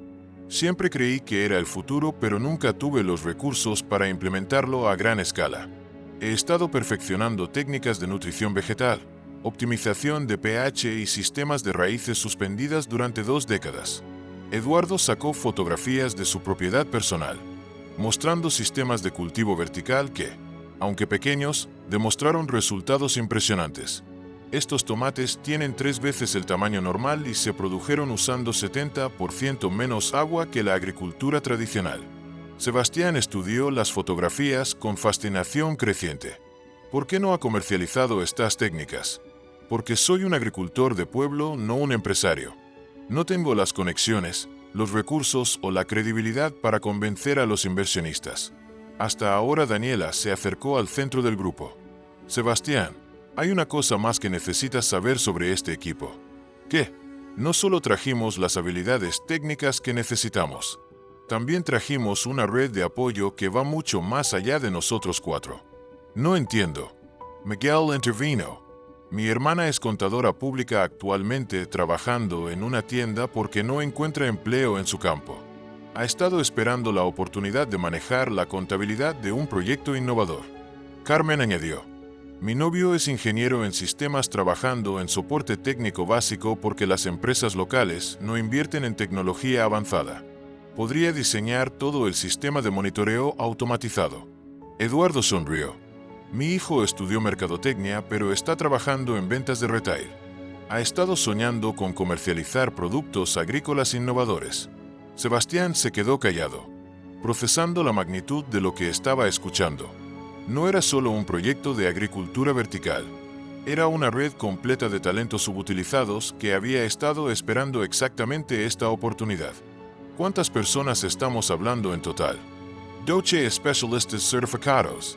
Siempre creí que era el futuro, pero nunca tuve los recursos para implementarlo a gran escala. He estado perfeccionando técnicas de nutrición vegetal, optimización de pH y sistemas de raíces suspendidas durante 2 décadas. Eduardo sacó fotografías de su propiedad personal, mostrando sistemas de cultivo vertical que, aunque pequeños, demostraron resultados impresionantes. Estos tomates tienen 3 veces el tamaño normal y se produjeron usando 70% menos agua que la agricultura tradicional. Sebastián estudió las fotografías con fascinación creciente. ¿Por qué no ha comercializado estas técnicas? Porque soy un agricultor de pueblo, no un empresario. No tengo las conexiones, los recursos o la credibilidad para convencer a los inversionistas. Hasta ahora Daniela se acercó al centro del grupo. Sebastián, hay una cosa más que necesitas saber sobre este equipo. ¿Qué? No solo trajimos las habilidades técnicas que necesitamos, también trajimos una red de apoyo que va mucho más allá de nosotros 4. No entiendo. Miguel intervino. Mi hermana es contadora pública actualmente trabajando en una tienda porque no encuentra empleo en su campo. Ha estado esperando la oportunidad de manejar la contabilidad de un proyecto innovador. Carmen añadió: mi novio es ingeniero en sistemas trabajando en soporte técnico básico porque las empresas locales no invierten en tecnología avanzada. Podría diseñar todo el sistema de monitoreo automatizado. Eduardo sonrió. Mi hijo estudió mercadotecnia, pero está trabajando en ventas de retail. Ha estado soñando con comercializar productos agrícolas innovadores. Sebastián se quedó callado, procesando la magnitud de lo que estaba escuchando. No era solo un proyecto de agricultura vertical. Era una red completa de talentos subutilizados que había estado esperando exactamente esta oportunidad. ¿Cuántas personas estamos hablando en total? 12 Specialistas certificados,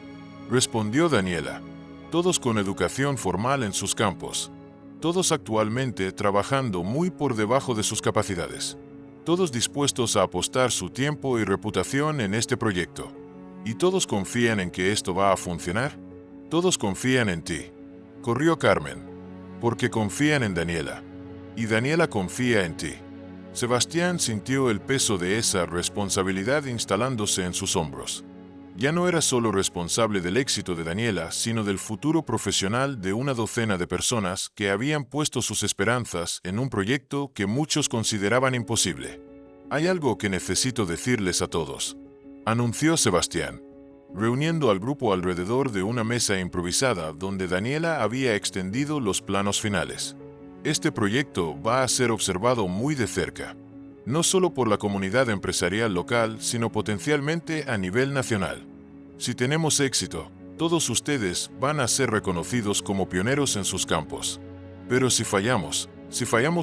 respondió Daniela. Todos con educación formal en sus campos. Todos actualmente trabajando muy por debajo de sus capacidades. Todos dispuestos a apostar su tiempo y reputación en este proyecto. ¿Y todos confían en que esto va a funcionar? Todos confían en ti. Corrió Carmen. Porque confían en Daniela. Y Daniela confía en ti. Sebastián sintió el peso de esa responsabilidad instalándose en sus hombros. Ya no era solo responsable del éxito de Daniela, sino del futuro profesional de una docena de personas que habían puesto sus esperanzas en un proyecto que muchos consideraban imposible. Hay algo que necesito decirles a todos, anunció Sebastián, reuniendo al grupo alrededor de una mesa improvisada donde Daniela había extendido los planos finales. Este proyecto va a ser observado muy de cerca, no solo por la comunidad empresarial local, sino potencialmente a nivel nacional. Si tenemos éxito, todos ustedes van a ser reconocidos como pioneros en sus campos. Pero si fallamos,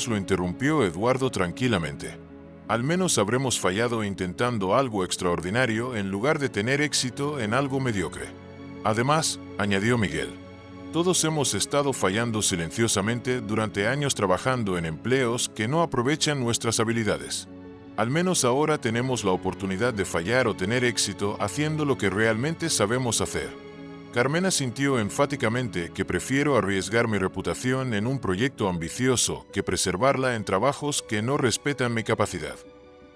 lo interrumpió Eduardo tranquilamente. Al menos habremos fallado intentando algo extraordinario en lugar de tener éxito en algo mediocre. Además, añadió Miguel, todos hemos estado fallando silenciosamente durante años trabajando en empleos que no aprovechan nuestras habilidades. Al menos ahora tenemos la oportunidad de fallar o tener éxito haciendo lo que realmente sabemos hacer. Carmen asintió enfáticamente que prefiero arriesgar mi reputación en un proyecto ambicioso que preservarla en trabajos que no respetan mi capacidad.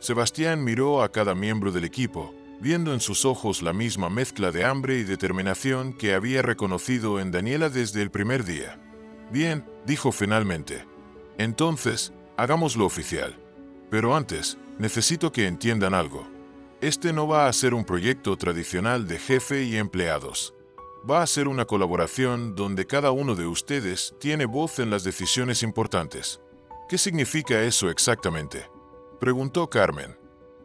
Sebastián miró a cada miembro del equipo, viendo en sus ojos la misma mezcla de hambre y determinación que había reconocido en Daniela desde el primer día. Bien, dijo finalmente. Entonces, hagámoslo oficial. Pero antes, necesito que entiendan algo. Este no va a ser un proyecto tradicional de jefe y empleados. Va a ser una colaboración donde cada uno de ustedes tiene voz en las decisiones importantes. ¿Qué significa eso exactamente?, preguntó Carmen.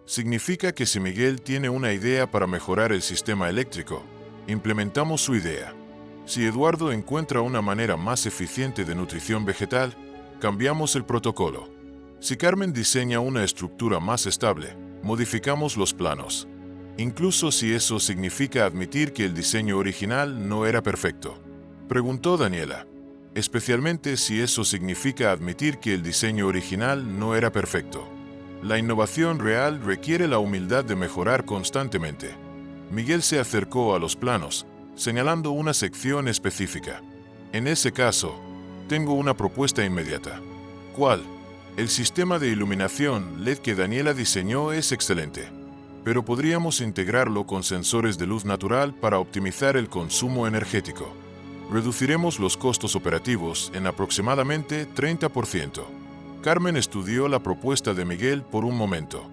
Significa que si Miguel tiene una idea para mejorar el sistema eléctrico, implementamos su idea. Si Eduardo encuentra una manera más eficiente de nutrición vegetal, cambiamos el protocolo. Si Carmen diseña una estructura más estable, modificamos los planos. Incluso si eso significa admitir que el diseño original no era perfecto, preguntó Daniela. Especialmente si eso significa admitir que el diseño original no era perfecto. La innovación real requiere la humildad de mejorar constantemente. Miguel se acercó a los planos, señalando una sección específica. En ese caso, tengo una propuesta inmediata. ¿Cuál? El sistema de iluminación LED que Daniela diseñó es excelente, pero podríamos integrarlo con sensores de luz natural para optimizar el consumo energético. Reduciremos los costos operativos en aproximadamente 30%. Carmen estudió la propuesta de Miguel por un momento.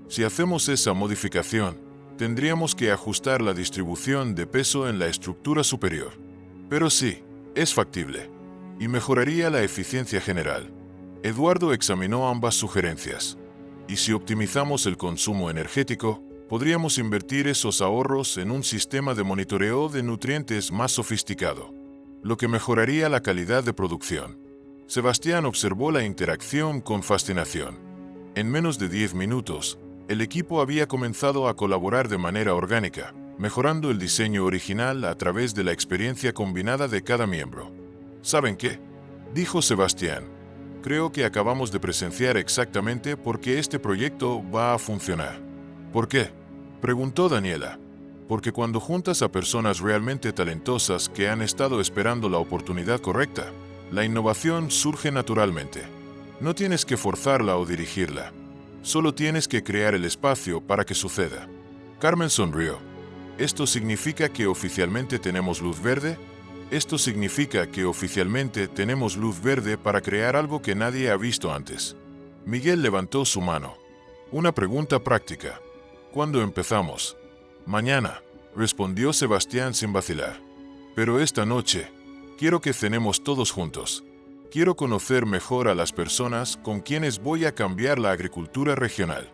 Si hacemos esa modificación, tendríamos que ajustar la distribución de peso en la estructura superior. Pero sí, es factible. Y mejoraría la eficiencia general. Eduardo examinó ambas sugerencias. Y si optimizamos el consumo energético, podríamos invertir esos ahorros en un sistema de monitoreo de nutrientes más sofisticado, lo que mejoraría la calidad de producción. Sebastián observó la interacción con fascinación. En menos de 10 minutos, el equipo había comenzado a colaborar de manera orgánica, mejorando el diseño original a través de la experiencia combinada de cada miembro. ¿Saben qué?, dijo Sebastián. Creo que acabamos de presenciar exactamente por qué este proyecto va a funcionar. ¿Por qué?, preguntó Daniela. Porque cuando juntas a personas realmente talentosas que han estado esperando la oportunidad correcta, la innovación surge naturalmente. No tienes que forzarla o dirigirla. Solo tienes que crear el espacio para que suceda. Carmen sonrió. ¿Esto significa que oficialmente tenemos luz verde? Esto significa que oficialmente tenemos luz verde para crear algo que nadie ha visto antes. Miguel levantó su mano. Una pregunta práctica. ¿Cuándo empezamos? Mañana, respondió Sebastián sin vacilar. Pero esta noche, quiero que cenemos todos juntos. Quiero conocer mejor a las personas con quienes voy a cambiar la agricultura regional.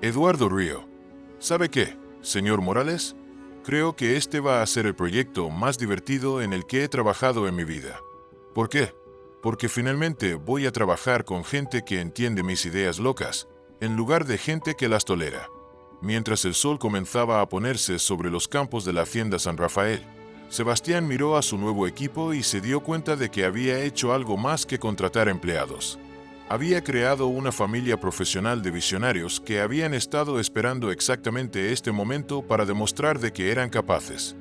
Eduardo rió. ¿Sabe qué, señor Morales? Creo que este va a ser el proyecto más divertido en el que he trabajado en mi vida. ¿Por qué? Porque finalmente voy a trabajar con gente que entiende mis ideas locas, en lugar de gente que las tolera. Mientras el sol comenzaba a ponerse sobre los campos de la Hacienda San Rafael, Sebastián miró a su nuevo equipo y se dio cuenta de que había hecho algo más que contratar empleados. Había creado una familia profesional de visionarios que habían estado esperando exactamente este momento para demostrar de que eran capaces.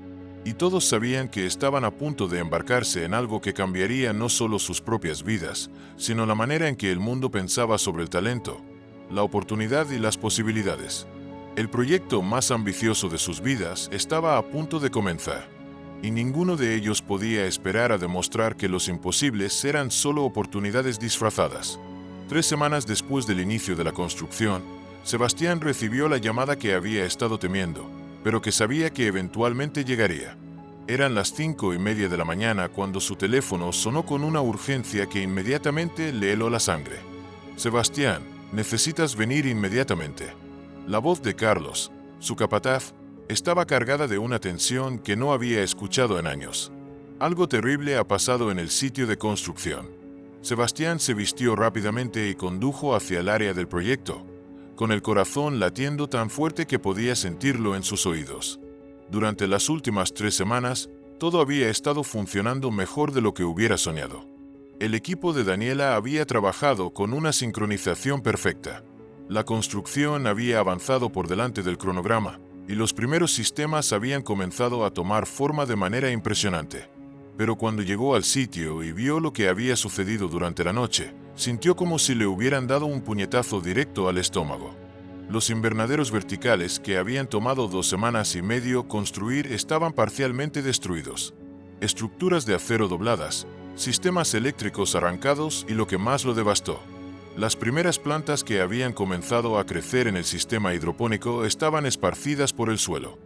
Y todos sabían que estaban a punto de embarcarse en algo que cambiaría no solo sus propias vidas, sino la manera en que el mundo pensaba sobre el talento, la oportunidad y las posibilidades. El proyecto más ambicioso de sus vidas estaba a punto de comenzar. Y ninguno de ellos podía esperar a demostrar que los imposibles eran solo oportunidades disfrazadas. 3 semanas después del inicio de la construcción, Sebastián recibió la llamada que había estado temiendo, pero que sabía que eventualmente llegaría. Eran las 5:30 de la mañana cuando su teléfono sonó con una urgencia que inmediatamente le heló la sangre. Sebastián, necesitas venir inmediatamente. La voz de Carlos, su capataz, estaba cargada de una tensión que no había escuchado en años. Algo terrible ha pasado en el sitio de construcción. Sebastián se vistió rápidamente y condujo hacia el área del proyecto, con el corazón latiendo tan fuerte que podía sentirlo en sus oídos. Durante las últimas 3 semanas, todo había estado funcionando mejor de lo que hubiera soñado. El equipo de Daniela había trabajado con una sincronización perfecta. La construcción había avanzado por delante del cronograma, y los primeros sistemas habían comenzado a tomar forma de manera impresionante. Pero cuando llegó al sitio y vio lo que había sucedido durante la noche, sintió como si le hubieran dado un puñetazo directo al estómago. Los invernaderos verticales que habían tomado 2 semanas y media construir estaban parcialmente destruidos. Estructuras de acero dobladas, sistemas eléctricos arrancados y lo que más lo devastó. Las primeras plantas que habían comenzado a crecer en el sistema hidropónico estaban esparcidas por el suelo,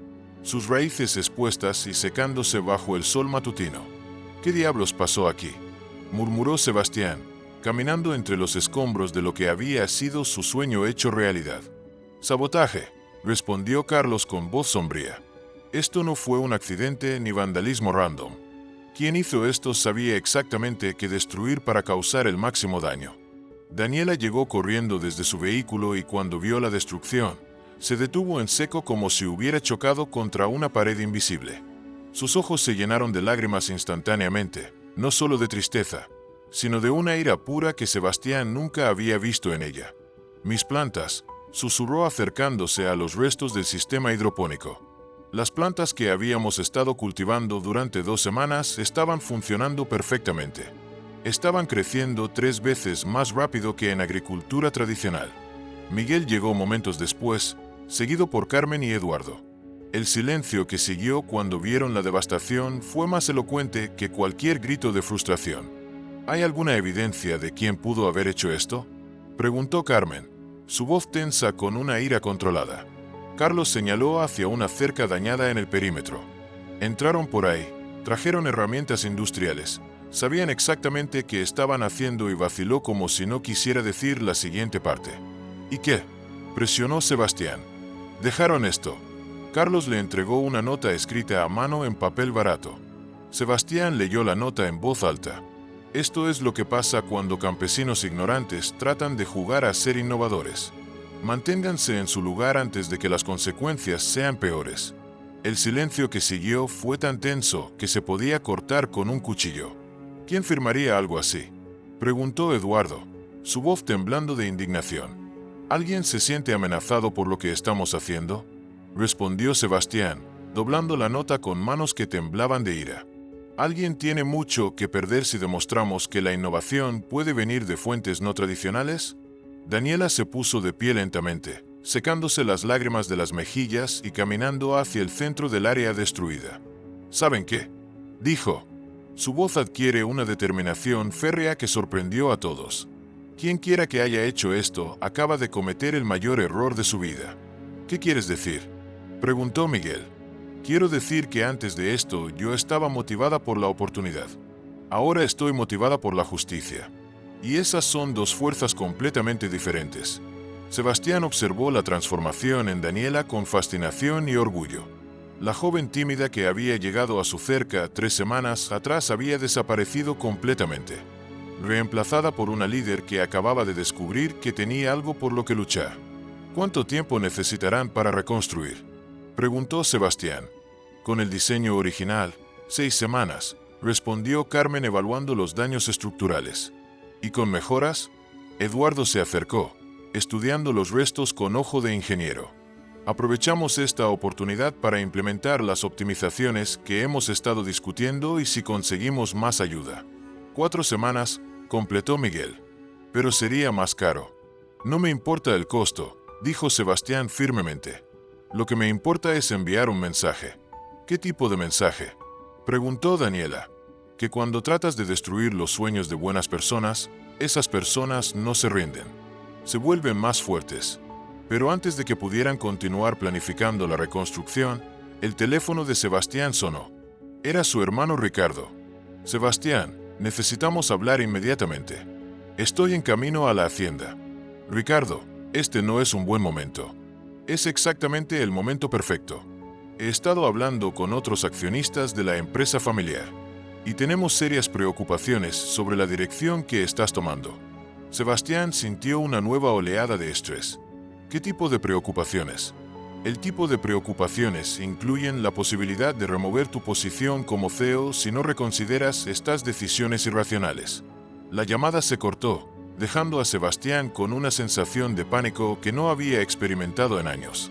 sus raíces expuestas y secándose bajo el sol matutino. ¿Qué diablos pasó aquí?, murmuró Sebastián, caminando entre los escombros de lo que había sido su sueño hecho realidad. «Sabotaje», respondió Carlos con voz sombría. «Esto no fue un accidente ni vandalismo random. Quien hizo esto sabía exactamente qué destruir para causar el máximo daño». Daniela llegó corriendo desde su vehículo y cuando vio la destrucción, se detuvo en seco como si hubiera chocado contra una pared invisible. Sus ojos se llenaron de lágrimas instantáneamente, no solo de tristeza, sino de una ira pura que Sebastián nunca había visto en ella. «Mis plantas», susurró acercándose a los restos del sistema hidropónico. Las plantas que habíamos estado cultivando durante 2 semanas estaban funcionando perfectamente. Estaban creciendo 3 veces más rápido que en agricultura tradicional. Miguel llegó momentos después, seguido por Carmen y Eduardo. El silencio que siguió cuando vieron la devastación fue más elocuente que cualquier grito de frustración. «¿Hay alguna evidencia de quién pudo haber hecho esto?», preguntó Carmen, su voz tensa con una ira controlada. Carlos señaló hacia una cerca dañada en el perímetro. «Entraron por ahí, trajeron herramientas industriales. Sabían exactamente qué estaban haciendo» y vaciló como si no quisiera decir la siguiente parte. «¿Y qué?», presionó Sebastián. «Dejaron esto». Carlos le entregó una nota escrita a mano en papel barato. Sebastián leyó la nota en voz alta. «Esto es lo que pasa cuando campesinos ignorantes tratan de jugar a ser innovadores. Manténganse en su lugar antes de que las consecuencias sean peores». El silencio que siguió fue tan tenso que se podía cortar con un cuchillo. «¿Quién firmaría algo así?», preguntó Eduardo, su voz temblando de indignación. «¿Alguien se siente amenazado por lo que estamos haciendo?», respondió Sebastián, doblando la nota con manos que temblaban de ira. «Alguien tiene mucho que perder si demostramos que la innovación puede venir de fuentes no tradicionales». Daniela se puso de pie lentamente, secándose las lágrimas de las mejillas y caminando hacia el centro del área destruida. «¿Saben qué?», dijo. Su voz adquiere una determinación férrea que sorprendió a todos. «Quien quiera que haya hecho esto acaba de cometer el mayor error de su vida». «¿Qué quieres decir?», preguntó Miguel. «Quiero decir que antes de esto yo estaba motivada por la oportunidad. Ahora estoy motivada por la justicia. Y esas son 2 fuerzas completamente diferentes». Sebastián observó la transformación en Daniela con fascinación y orgullo. La joven tímida que había llegado a su cerca 3 semanas atrás había desaparecido completamente, reemplazada por una líder que acababa de descubrir que tenía algo por lo que luchar. «¿Cuánto tiempo necesitarán para reconstruir?», preguntó Sebastián. «Con el diseño original, 6 semanas», respondió Carmen evaluando los daños estructurales. «¿Y con mejoras?». Eduardo se acercó, estudiando los restos con ojo de ingeniero. «Aprovechamos esta oportunidad para implementar las optimizaciones que hemos estado discutiendo y si conseguimos más ayuda». 4 semanas, completó Miguel. «Pero sería más caro». «No me importa el costo», dijo Sebastián firmemente. «Lo que me importa es enviar un mensaje». «¿Qué tipo de mensaje?», preguntó Daniela. «Que cuando tratas de destruir los sueños de buenas personas, esas personas no se rinden. Se vuelven más fuertes». Pero antes de que pudieran continuar planificando la reconstrucción, el teléfono de Sebastián sonó. Era su hermano Ricardo. «Sebastián, necesitamos hablar inmediatamente. Estoy en camino a la hacienda». «Ricardo, este no es un buen momento». «Es exactamente el momento perfecto. He estado hablando con otros accionistas de la empresa familiar y tenemos serias preocupaciones sobre la dirección que estás tomando». Sebastián sintió una nueva oleada de estrés. «¿Qué tipo de preocupaciones?». «El tipo de preocupaciones incluyen la posibilidad de remover tu posición como CEO si no reconsideras estas decisiones irracionales». La llamada se cortó, dejando a Sebastián con una sensación de pánico que no había experimentado en años.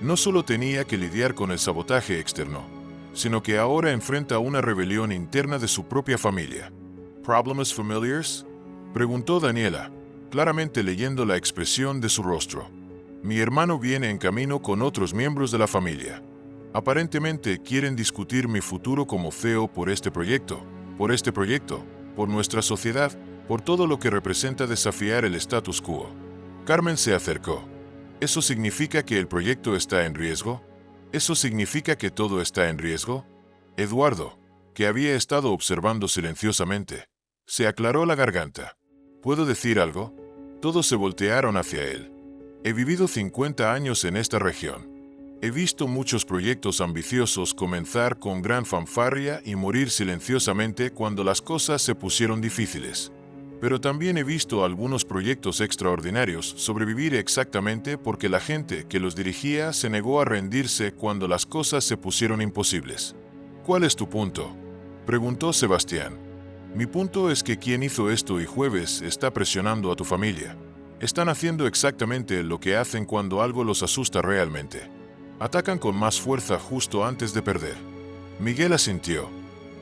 No solo tenía que lidiar con el sabotaje externo, sino que ahora enfrenta una rebelión interna de su propia familia. «¿Problemas familiares?», preguntó Daniela, claramente leyendo la expresión de su rostro. Mi hermano viene en camino con otros miembros de la familia. Aparentemente quieren discutir mi futuro como CEO por este proyecto, por nuestra sociedad, por todo lo que representa desafiar el status quo. Carmen se acercó. ¿Eso significa que el proyecto está en riesgo? ¿Eso significa que todo está en riesgo? Eduardo, que había estado observando silenciosamente, se aclaró la garganta. ¿Puedo decir algo? Todos se voltearon hacia él. He vivido 50 años en esta región. He visto muchos proyectos ambiciosos comenzar con gran fanfarria y morir silenciosamente cuando las cosas se pusieron difíciles. Pero también he visto algunos proyectos extraordinarios sobrevivir exactamente porque la gente que los dirigía se negó a rendirse cuando las cosas se pusieron imposibles. ¿Cuál es tu punto?, preguntó Sebastián. Mi punto es que quien hizo esto hoy jueves está presionando a tu familia. Están haciendo exactamente lo que hacen cuando algo los asusta realmente. Atacan con más fuerza justo antes de perder. Miguel asintió.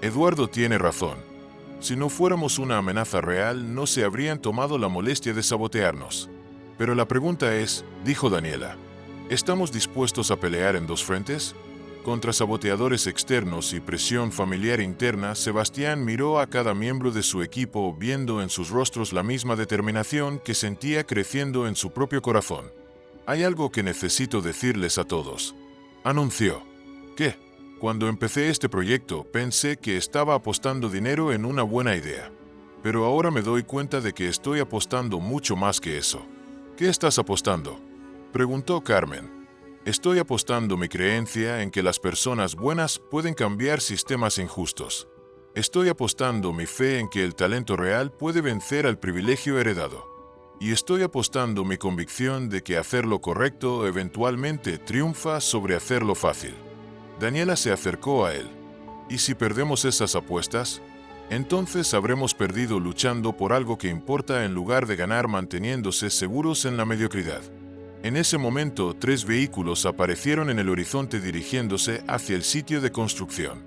Eduardo tiene razón. Si no fuéramos una amenaza real, no se habrían tomado la molestia de sabotearnos. Pero la pregunta es, dijo Daniela, ¿estamos dispuestos a pelear en dos frentes? Contra saboteadores externos y presión familiar interna, Sebastián miró a cada miembro de su equipo viendo en sus rostros la misma determinación que sentía creciendo en su propio corazón. Hay algo que necesito decirles a todos, anunció. ¿Qué? Cuando empecé este proyecto pensé que estaba apostando dinero en una buena idea. Pero ahora me doy cuenta de que estoy apostando mucho más que eso. ¿Qué estás apostando?, preguntó Carmen. Estoy apostando mi creencia en que las personas buenas pueden cambiar sistemas injustos. Estoy apostando mi fe en que el talento real puede vencer al privilegio heredado. Y estoy apostando mi convicción de que hacer lo correcto eventualmente triunfa sobre hacerlo fácil. Daniela se acercó a él. ¿Y si perdemos esas apuestas? Entonces habremos perdido luchando por algo que importa en lugar de ganar manteniéndose seguros en la mediocridad. En ese momento, 3 vehículos aparecieron en el horizonte dirigiéndose hacia el sitio de construcción.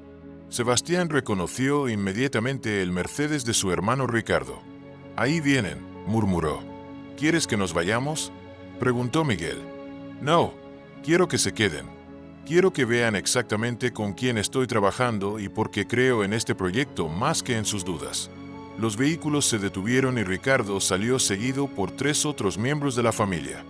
Sebastián reconoció inmediatamente el Mercedes de su hermano Ricardo. Ahí vienen, murmuró. ¿Quieres que nos vayamos?, preguntó Miguel. No, quiero que se queden. Quiero que vean exactamente con quién estoy trabajando y por qué creo en este proyecto más que en sus dudas. Los vehículos se detuvieron y Ricardo salió seguido por 3 otros miembros de la familia.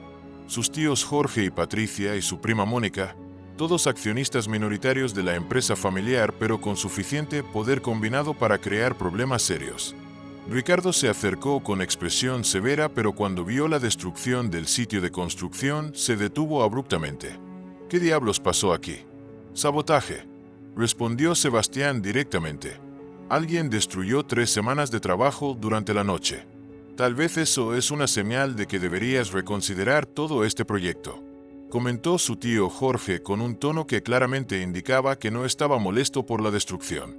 Sus tíos Jorge y Patricia y su prima Mónica, todos accionistas minoritarios de la empresa familiar pero con suficiente poder combinado para crear problemas serios. Ricardo se acercó con expresión severa, pero cuando vio la destrucción del sitio de construcción, se detuvo abruptamente. ¿Qué diablos pasó aquí? Sabotaje, respondió Sebastián directamente. Alguien destruyó 3 semanas de trabajo durante la noche. Tal vez eso es una señal de que deberías reconsiderar todo este proyecto, comentó su tío Jorge con un tono que claramente indicaba que no estaba molesto por la destrucción.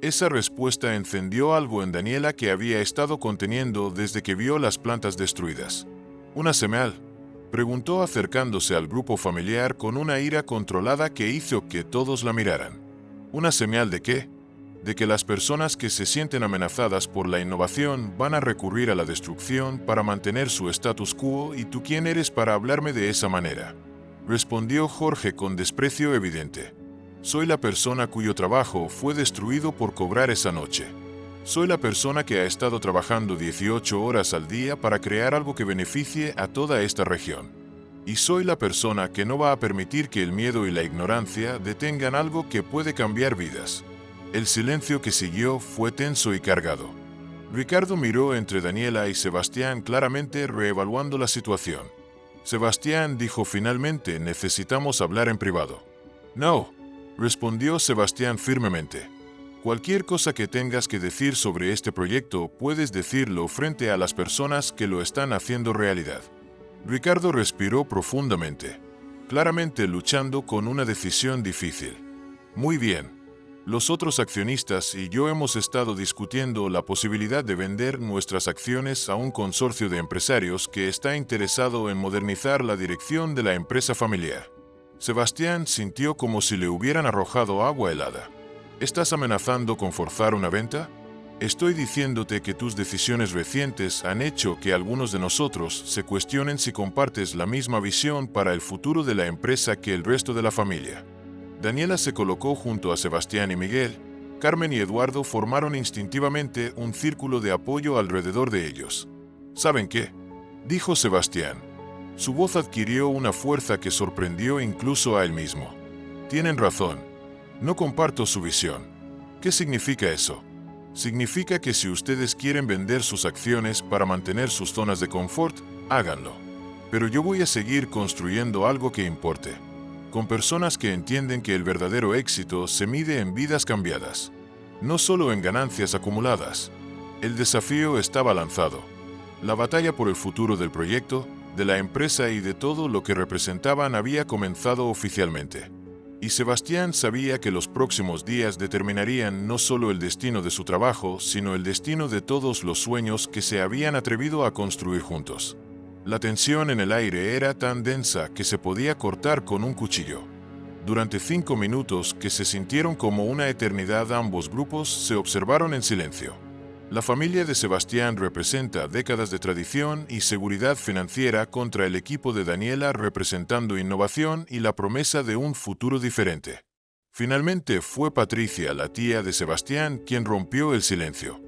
Esa respuesta encendió algo en Daniela que había estado conteniendo desde que vio las plantas destruidas. ¿Una señal?, preguntó acercándose al grupo familiar con una ira controlada que hizo que todos la miraran. ¿Una señal de qué? De que las personas que se sienten amenazadas por la innovación van a recurrir a la destrucción para mantener su status quo. ¿Y tú quién eres para hablarme de esa manera?, respondió Jorge con desprecio evidente. Soy la persona cuyo trabajo fue destruido por cobrar esa noche. Soy la persona que ha estado trabajando 18 horas al día para crear algo que beneficie a toda esta región. Y soy la persona que no va a permitir que el miedo y la ignorancia detengan algo que puede cambiar vidas. El silencio que siguió fue tenso y cargado. Ricardo miró entre Daniela y Sebastián, claramente reevaluando la situación. Sebastián dijo finalmente: necesitamos hablar en privado. No, respondió Sebastián firmemente. Cualquier cosa que tengas que decir sobre este proyecto puedes decirlo frente a las personas que lo están haciendo realidad. Ricardo respiró profundamente, claramente luchando con una decisión difícil. Muy bien. Los otros accionistas y yo hemos estado discutiendo la posibilidad de vender nuestras acciones a un consorcio de empresarios que está interesado en modernizar la dirección de la empresa familiar. Sebastián sintió como si le hubieran arrojado agua helada. ¿Estás amenazando con forzar una venta?, Estoy diciéndote que tus decisiones recientes han hecho que algunos de nosotros se cuestionen si compartes la misma visión para el futuro de la empresa que el resto de la familia. Daniela se colocó junto a Sebastián y Miguel. Carmen y Eduardo formaron instintivamente un círculo de apoyo alrededor de ellos. ¿Saben qué?, dijo Sebastián. Su voz adquirió una fuerza que sorprendió incluso a él mismo. Tienen razón. No comparto su visión. ¿Qué significa eso? Significa que si ustedes quieren vender sus acciones para mantener sus zonas de confort, háganlo. Pero yo voy a seguir construyendo algo que importe, con personas que entienden que el verdadero éxito se mide en vidas cambiadas, no solo en ganancias acumuladas. El desafío estaba lanzado. La batalla por el futuro del proyecto, de la empresa y de todo lo que representaban había comenzado oficialmente. Y Sebastián sabía que los próximos días determinarían no solo el destino de su trabajo, sino el destino de todos los sueños que se habían atrevido a construir juntos. La tensión en el aire era tan densa que se podía cortar con un cuchillo. Durante 5 minutos, que se sintieron como una eternidad, ambos grupos se observaron en silencio. La familia de Sebastián representa décadas de tradición y seguridad financiera contra el equipo de Daniela representando innovación y la promesa de un futuro diferente. Finalmente fue Patricia, la tía de Sebastián, quien rompió el silencio.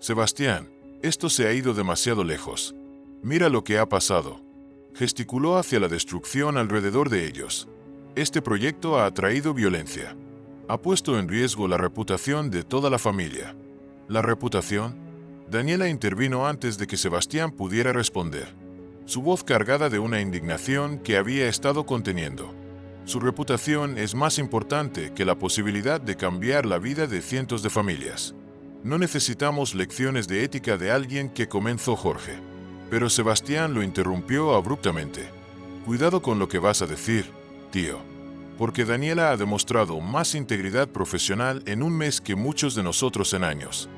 Sebastián, esto se ha ido demasiado lejos. Mira lo que ha pasado. Gesticuló hacia la destrucción alrededor de ellos. Este proyecto ha traído violencia. Ha puesto en riesgo la reputación de toda la familia. ¿La reputación? Daniela intervino antes de que Sebastián pudiera responder, su voz cargada de una indignación que había estado conteniendo. Su reputación es más importante que la posibilidad de cambiar la vida de cientos de familias. No necesitamos lecciones de ética de alguien que comenzó Jorge. Pero Sebastián lo interrumpió abruptamente. Cuidado con lo que vas a decir, tío. Porque Daniela ha demostrado más integridad profesional en un mes que muchos de nosotros en años.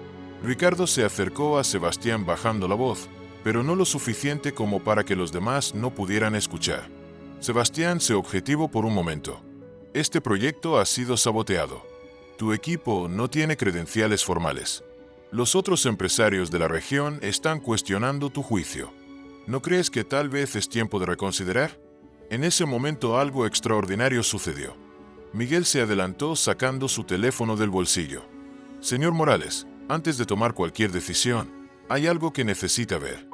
Ricardo se acercó a Sebastián bajando la voz, pero no lo suficiente como para que los demás no pudieran escuchar. Sebastián se objetivó por un momento. Este proyecto ha sido saboteado. Tu equipo no tiene credenciales formales. Los otros empresarios de la región están cuestionando tu juicio. ¿No crees que tal vez es tiempo de reconsiderar? En ese momento algo extraordinario sucedió. Miguel se adelantó sacando su teléfono del bolsillo. Señor Morales, antes de tomar cualquier decisión, hay algo que necesita ver.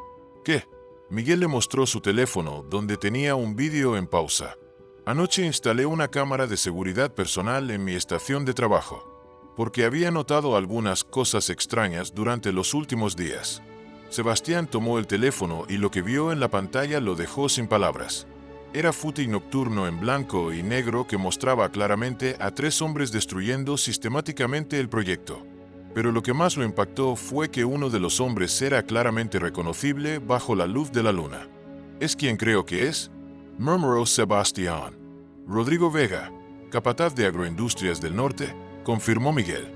¿Qué? Miguel le mostró su teléfono, donde tenía un vídeo en pausa. Anoche instalé una cámara de seguridad personal en mi estación de trabajo, porque había notado algunas cosas extrañas durante los últimos días. Sebastián tomó el teléfono y lo que vio en la pantalla lo dejó sin palabras. Era footage nocturno en blanco y negro que mostraba claramente a 3 hombres destruyendo sistemáticamente el proyecto. Pero lo que más lo impactó fue que uno de los hombres era claramente reconocible bajo la luz de la luna. ¿Es quien creo que es?, murmuró Sebastián. Rodrigo Vega, capataz de Agroindustrias del Norte, confirmó Miguel.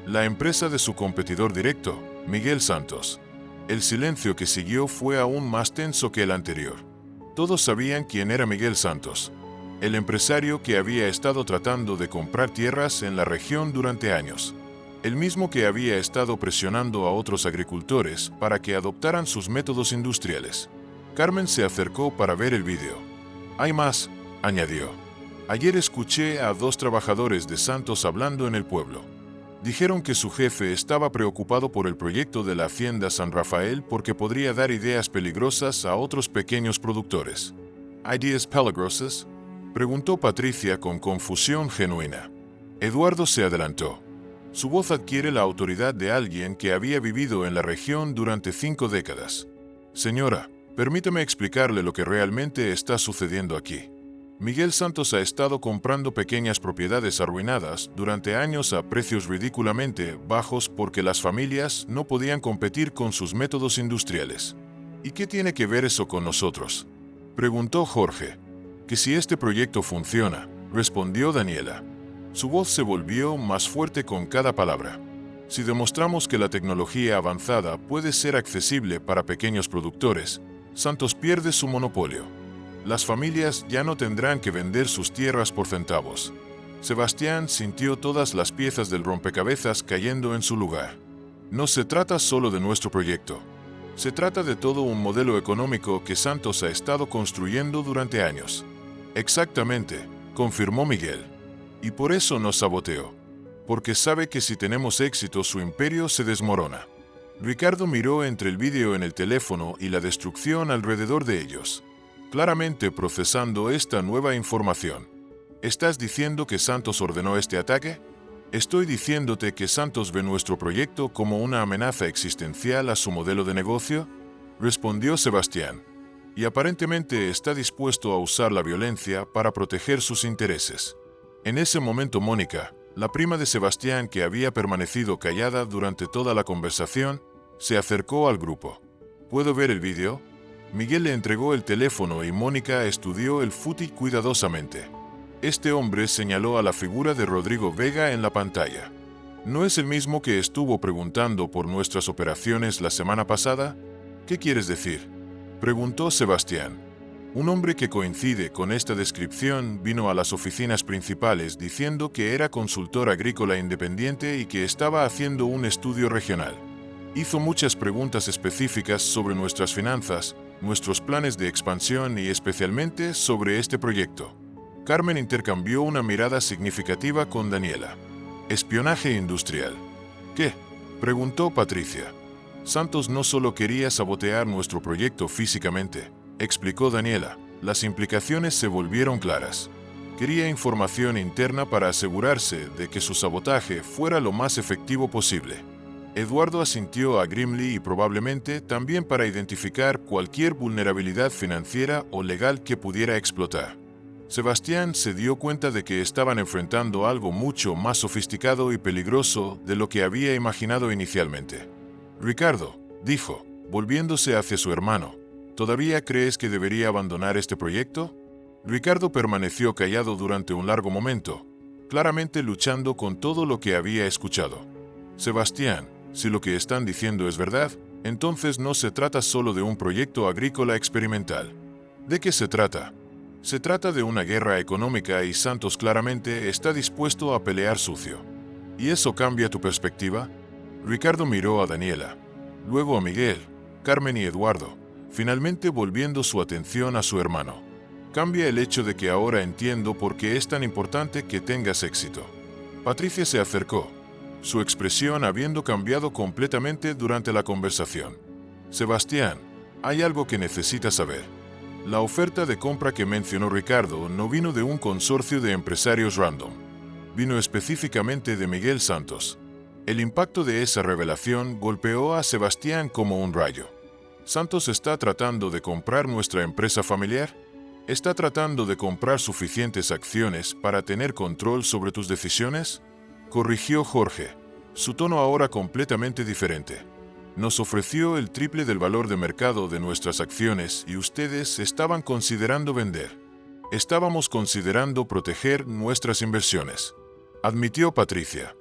La empresa de su competidor directo, Miguel Santos. El silencio que siguió fue aún más tenso que el anterior. Todos sabían quién era Miguel Santos, el empresario que había estado tratando de comprar tierras en la región durante años. El mismo que había estado presionando a otros agricultores para que adoptaran sus métodos industriales. Carmen se acercó para ver el vídeo. Hay más, añadió. Ayer escuché a 2 trabajadores de Santos hablando en el pueblo. Dijeron que su jefe estaba preocupado por el proyecto de la Hacienda San Rafael porque podría dar ideas peligrosas a otros pequeños productores. ¿Ideas peligrosas?, preguntó Patricia con confusión genuina. Eduardo se adelantó. Su voz adquiere la autoridad de alguien que había vivido en la región durante 5 décadas. Señora, permítame explicarle lo que realmente está sucediendo aquí. Miguel Santos ha estado comprando pequeñas propiedades arruinadas durante años a precios ridículamente bajos porque las familias no podían competir con sus métodos industriales. ¿Y qué tiene que ver eso con nosotros?, preguntó Jorge. Que si este proyecto funciona, respondió Daniela. Su voz se volvió más fuerte con cada palabra. Si demostramos que la tecnología avanzada puede ser accesible para pequeños productores, Santos pierde su monopolio. Las familias ya no tendrán que vender sus tierras por centavos. Sebastián sintió todas las piezas del rompecabezas cayendo en su lugar. No se trata solo de nuestro proyecto. Se trata de todo un modelo económico que Santos ha estado construyendo durante años. Exactamente, confirmó Miguel. Y por eso nos saboteó. Porque sabe que si tenemos éxito su imperio se desmorona. Ricardo miró entre el vídeo en el teléfono y la destrucción alrededor de ellos, claramente procesando esta nueva información. ¿Estás diciendo que Santos ordenó este ataque? Estoy diciéndote que Santos ve nuestro proyecto como una amenaza existencial a su modelo de negocio, respondió Sebastián, y aparentemente está dispuesto a usar la violencia para proteger sus intereses. En ese momento Mónica, la prima de Sebastián que había permanecido callada durante toda la conversación, se acercó al grupo. ¿Puedo ver el vídeo? Miguel le entregó el teléfono y Mónica estudió el footage cuidadosamente. Este hombre señaló a la figura de Rodrigo Vega en la pantalla. ¿No es el mismo que estuvo preguntando por nuestras operaciones la semana pasada? ¿Qué quieres decir?, preguntó Sebastián. Un hombre que coincide con esta descripción vino a las oficinas principales diciendo que era consultor agrícola independiente y que estaba haciendo un estudio regional. Hizo muchas preguntas específicas sobre nuestras finanzas, nuestros planes de expansión y especialmente sobre este proyecto. Carmen intercambió una mirada significativa con Daniela. Espionaje industrial. ¿Qué?, preguntó Patricia. Santos no solo quería sabotear nuestro proyecto físicamente, explicó Daniela. Las implicaciones se volvieron claras. Quería información interna para asegurarse de que su sabotaje fuera lo más efectivo posible. Eduardo asintió a Grimley y probablemente también para identificar cualquier vulnerabilidad financiera o legal que pudiera explotar. Sebastián se dio cuenta de que estaban enfrentando algo mucho más sofisticado y peligroso de lo que había imaginado inicialmente. Ricardo, dijo, volviéndose hacia su hermano, ¿todavía crees que debería abandonar este proyecto? Ricardo permaneció callado durante un largo momento, claramente luchando con todo lo que había escuchado. Sebastián, si lo que están diciendo es verdad, entonces no se trata solo de un proyecto agrícola experimental. ¿De qué se trata? Se trata de una guerra económica y Santos claramente está dispuesto a pelear sucio. ¿Y eso cambia tu perspectiva? Ricardo miró a Daniela, luego a Miguel, Carmen y Eduardo, finalmente volviendo su atención a su hermano. Cambia el hecho de que ahora entiendo por qué es tan importante que tengas éxito. Patricia se acercó, su expresión habiendo cambiado completamente durante la conversación. Sebastián, hay algo que necesitas saber. La oferta de compra que mencionó Ricardo no vino de un consorcio de empresarios random. Vino específicamente de Miguel Santos. El impacto de esa revelación golpeó a Sebastián como un rayo. ¿Santos está tratando de comprar nuestra empresa familiar? ¿Está tratando de comprar suficientes acciones para tener control sobre tus decisiones? Corrigió Jorge, su tono ahora completamente diferente. Nos ofreció el triple del valor de mercado de nuestras acciones y ustedes estaban considerando vender. Estábamos considerando proteger nuestras inversiones, admitió Patricia.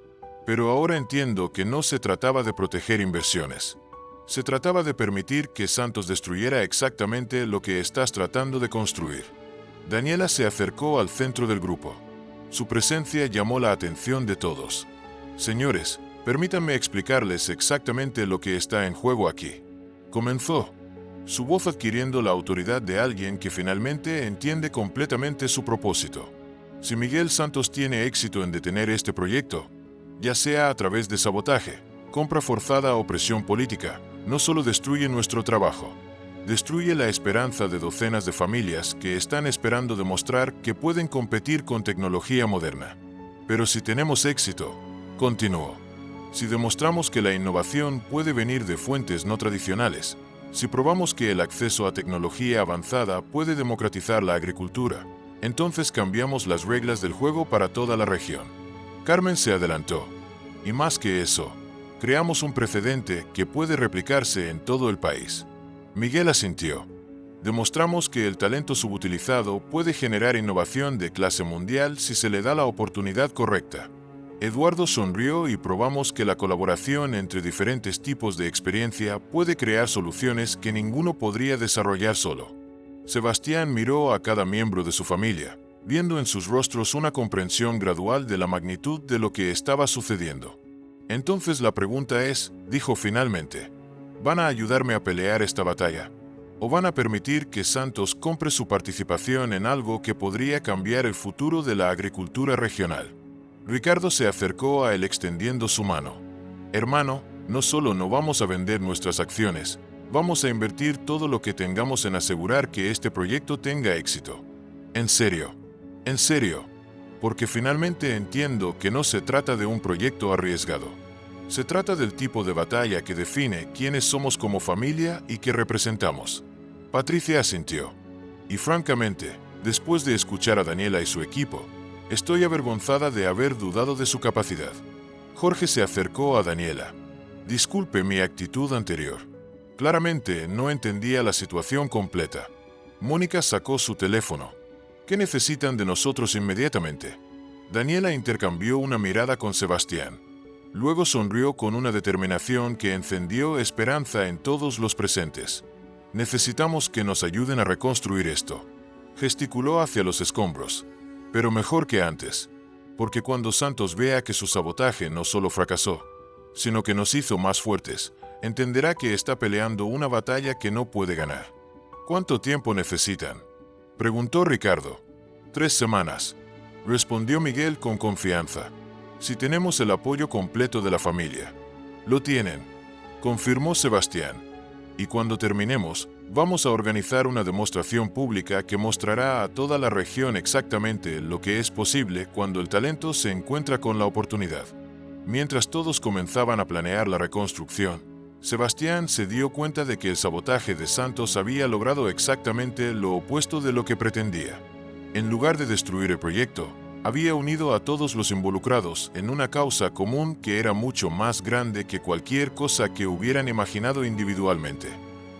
Pero ahora entiendo que no se trataba de proteger inversiones. Se trataba de permitir que Santos destruyera exactamente lo que estás tratando de construir. Daniela se acercó al centro del grupo. Su presencia llamó la atención de todos. Señores, permítanme explicarles exactamente lo que está en juego aquí. Comenzó, su voz adquiriendo la autoridad de alguien que finalmente entiende completamente su propósito. Si Miguel Santos tiene éxito en detener este proyecto, ya sea a través de sabotaje, compra forzada o presión política, no solo destruye nuestro trabajo, destruye la esperanza de docenas de familias que están esperando demostrar que pueden competir con tecnología moderna. Pero si tenemos éxito, continuó, si demostramos que la innovación puede venir de fuentes no tradicionales, si probamos que el acceso a tecnología avanzada puede democratizar la agricultura, entonces cambiamos las reglas del juego para toda la región. Carmen se adelantó. Y más que eso, creamos un precedente que puede replicarse en todo el país. Miguel asintió. Demostramos que el talento subutilizado puede generar innovación de clase mundial si se le da la oportunidad correcta. Eduardo sonrió y probamos que la colaboración entre diferentes tipos de experiencia puede crear soluciones que ninguno podría desarrollar solo. Sebastián miró a cada miembro de su familia, viendo en sus rostros una comprensión gradual de la magnitud de lo que estaba sucediendo. Entonces la pregunta es, dijo finalmente, ¿van a ayudarme a pelear esta batalla? ¿O van a permitir que Santos compre su participación en algo que podría cambiar el futuro de la agricultura regional? Ricardo se acercó a él extendiendo su mano. Hermano, no solo no vamos a vender nuestras acciones, vamos a invertir todo lo que tengamos en asegurar que este proyecto tenga éxito. En serio, porque finalmente entiendo que no se trata de un proyecto arriesgado. Se trata del tipo de batalla que define quiénes somos como familia y qué representamos. Patricia asintió. Y francamente, después de escuchar a Daniela y su equipo, estoy avergonzada de haber dudado de su capacidad. Jorge se acercó a Daniela. Disculpe mi actitud anterior. Claramente no entendía la situación completa. Mónica sacó su teléfono. ¿Qué necesitan de nosotros inmediatamente? Daniela intercambió una mirada con Sebastián. Luego sonrió con una determinación que encendió esperanza en todos los presentes. Necesitamos que nos ayuden a reconstruir esto. Gesticuló hacia los escombros. Pero mejor que antes, porque cuando Santos vea que su sabotaje no solo fracasó, sino que nos hizo más fuertes, entenderá que está peleando una batalla que no puede ganar. ¿Cuánto tiempo necesitan?, preguntó Ricardo. 3 semanas, respondió Miguel con confianza. Si tenemos el apoyo completo de la familia. Lo tienen, confirmó Sebastián. Y cuando terminemos, vamos a organizar una demostración pública que mostrará a toda la región exactamente lo que es posible cuando el talento se encuentra con la oportunidad. Mientras todos comenzaban a planear la reconstrucción, Sebastián se dio cuenta de que el sabotaje de Santos había logrado exactamente lo opuesto de lo que pretendía. En lugar de destruir el proyecto, había unido a todos los involucrados en una causa común que era mucho más grande que cualquier cosa que hubieran imaginado individualmente.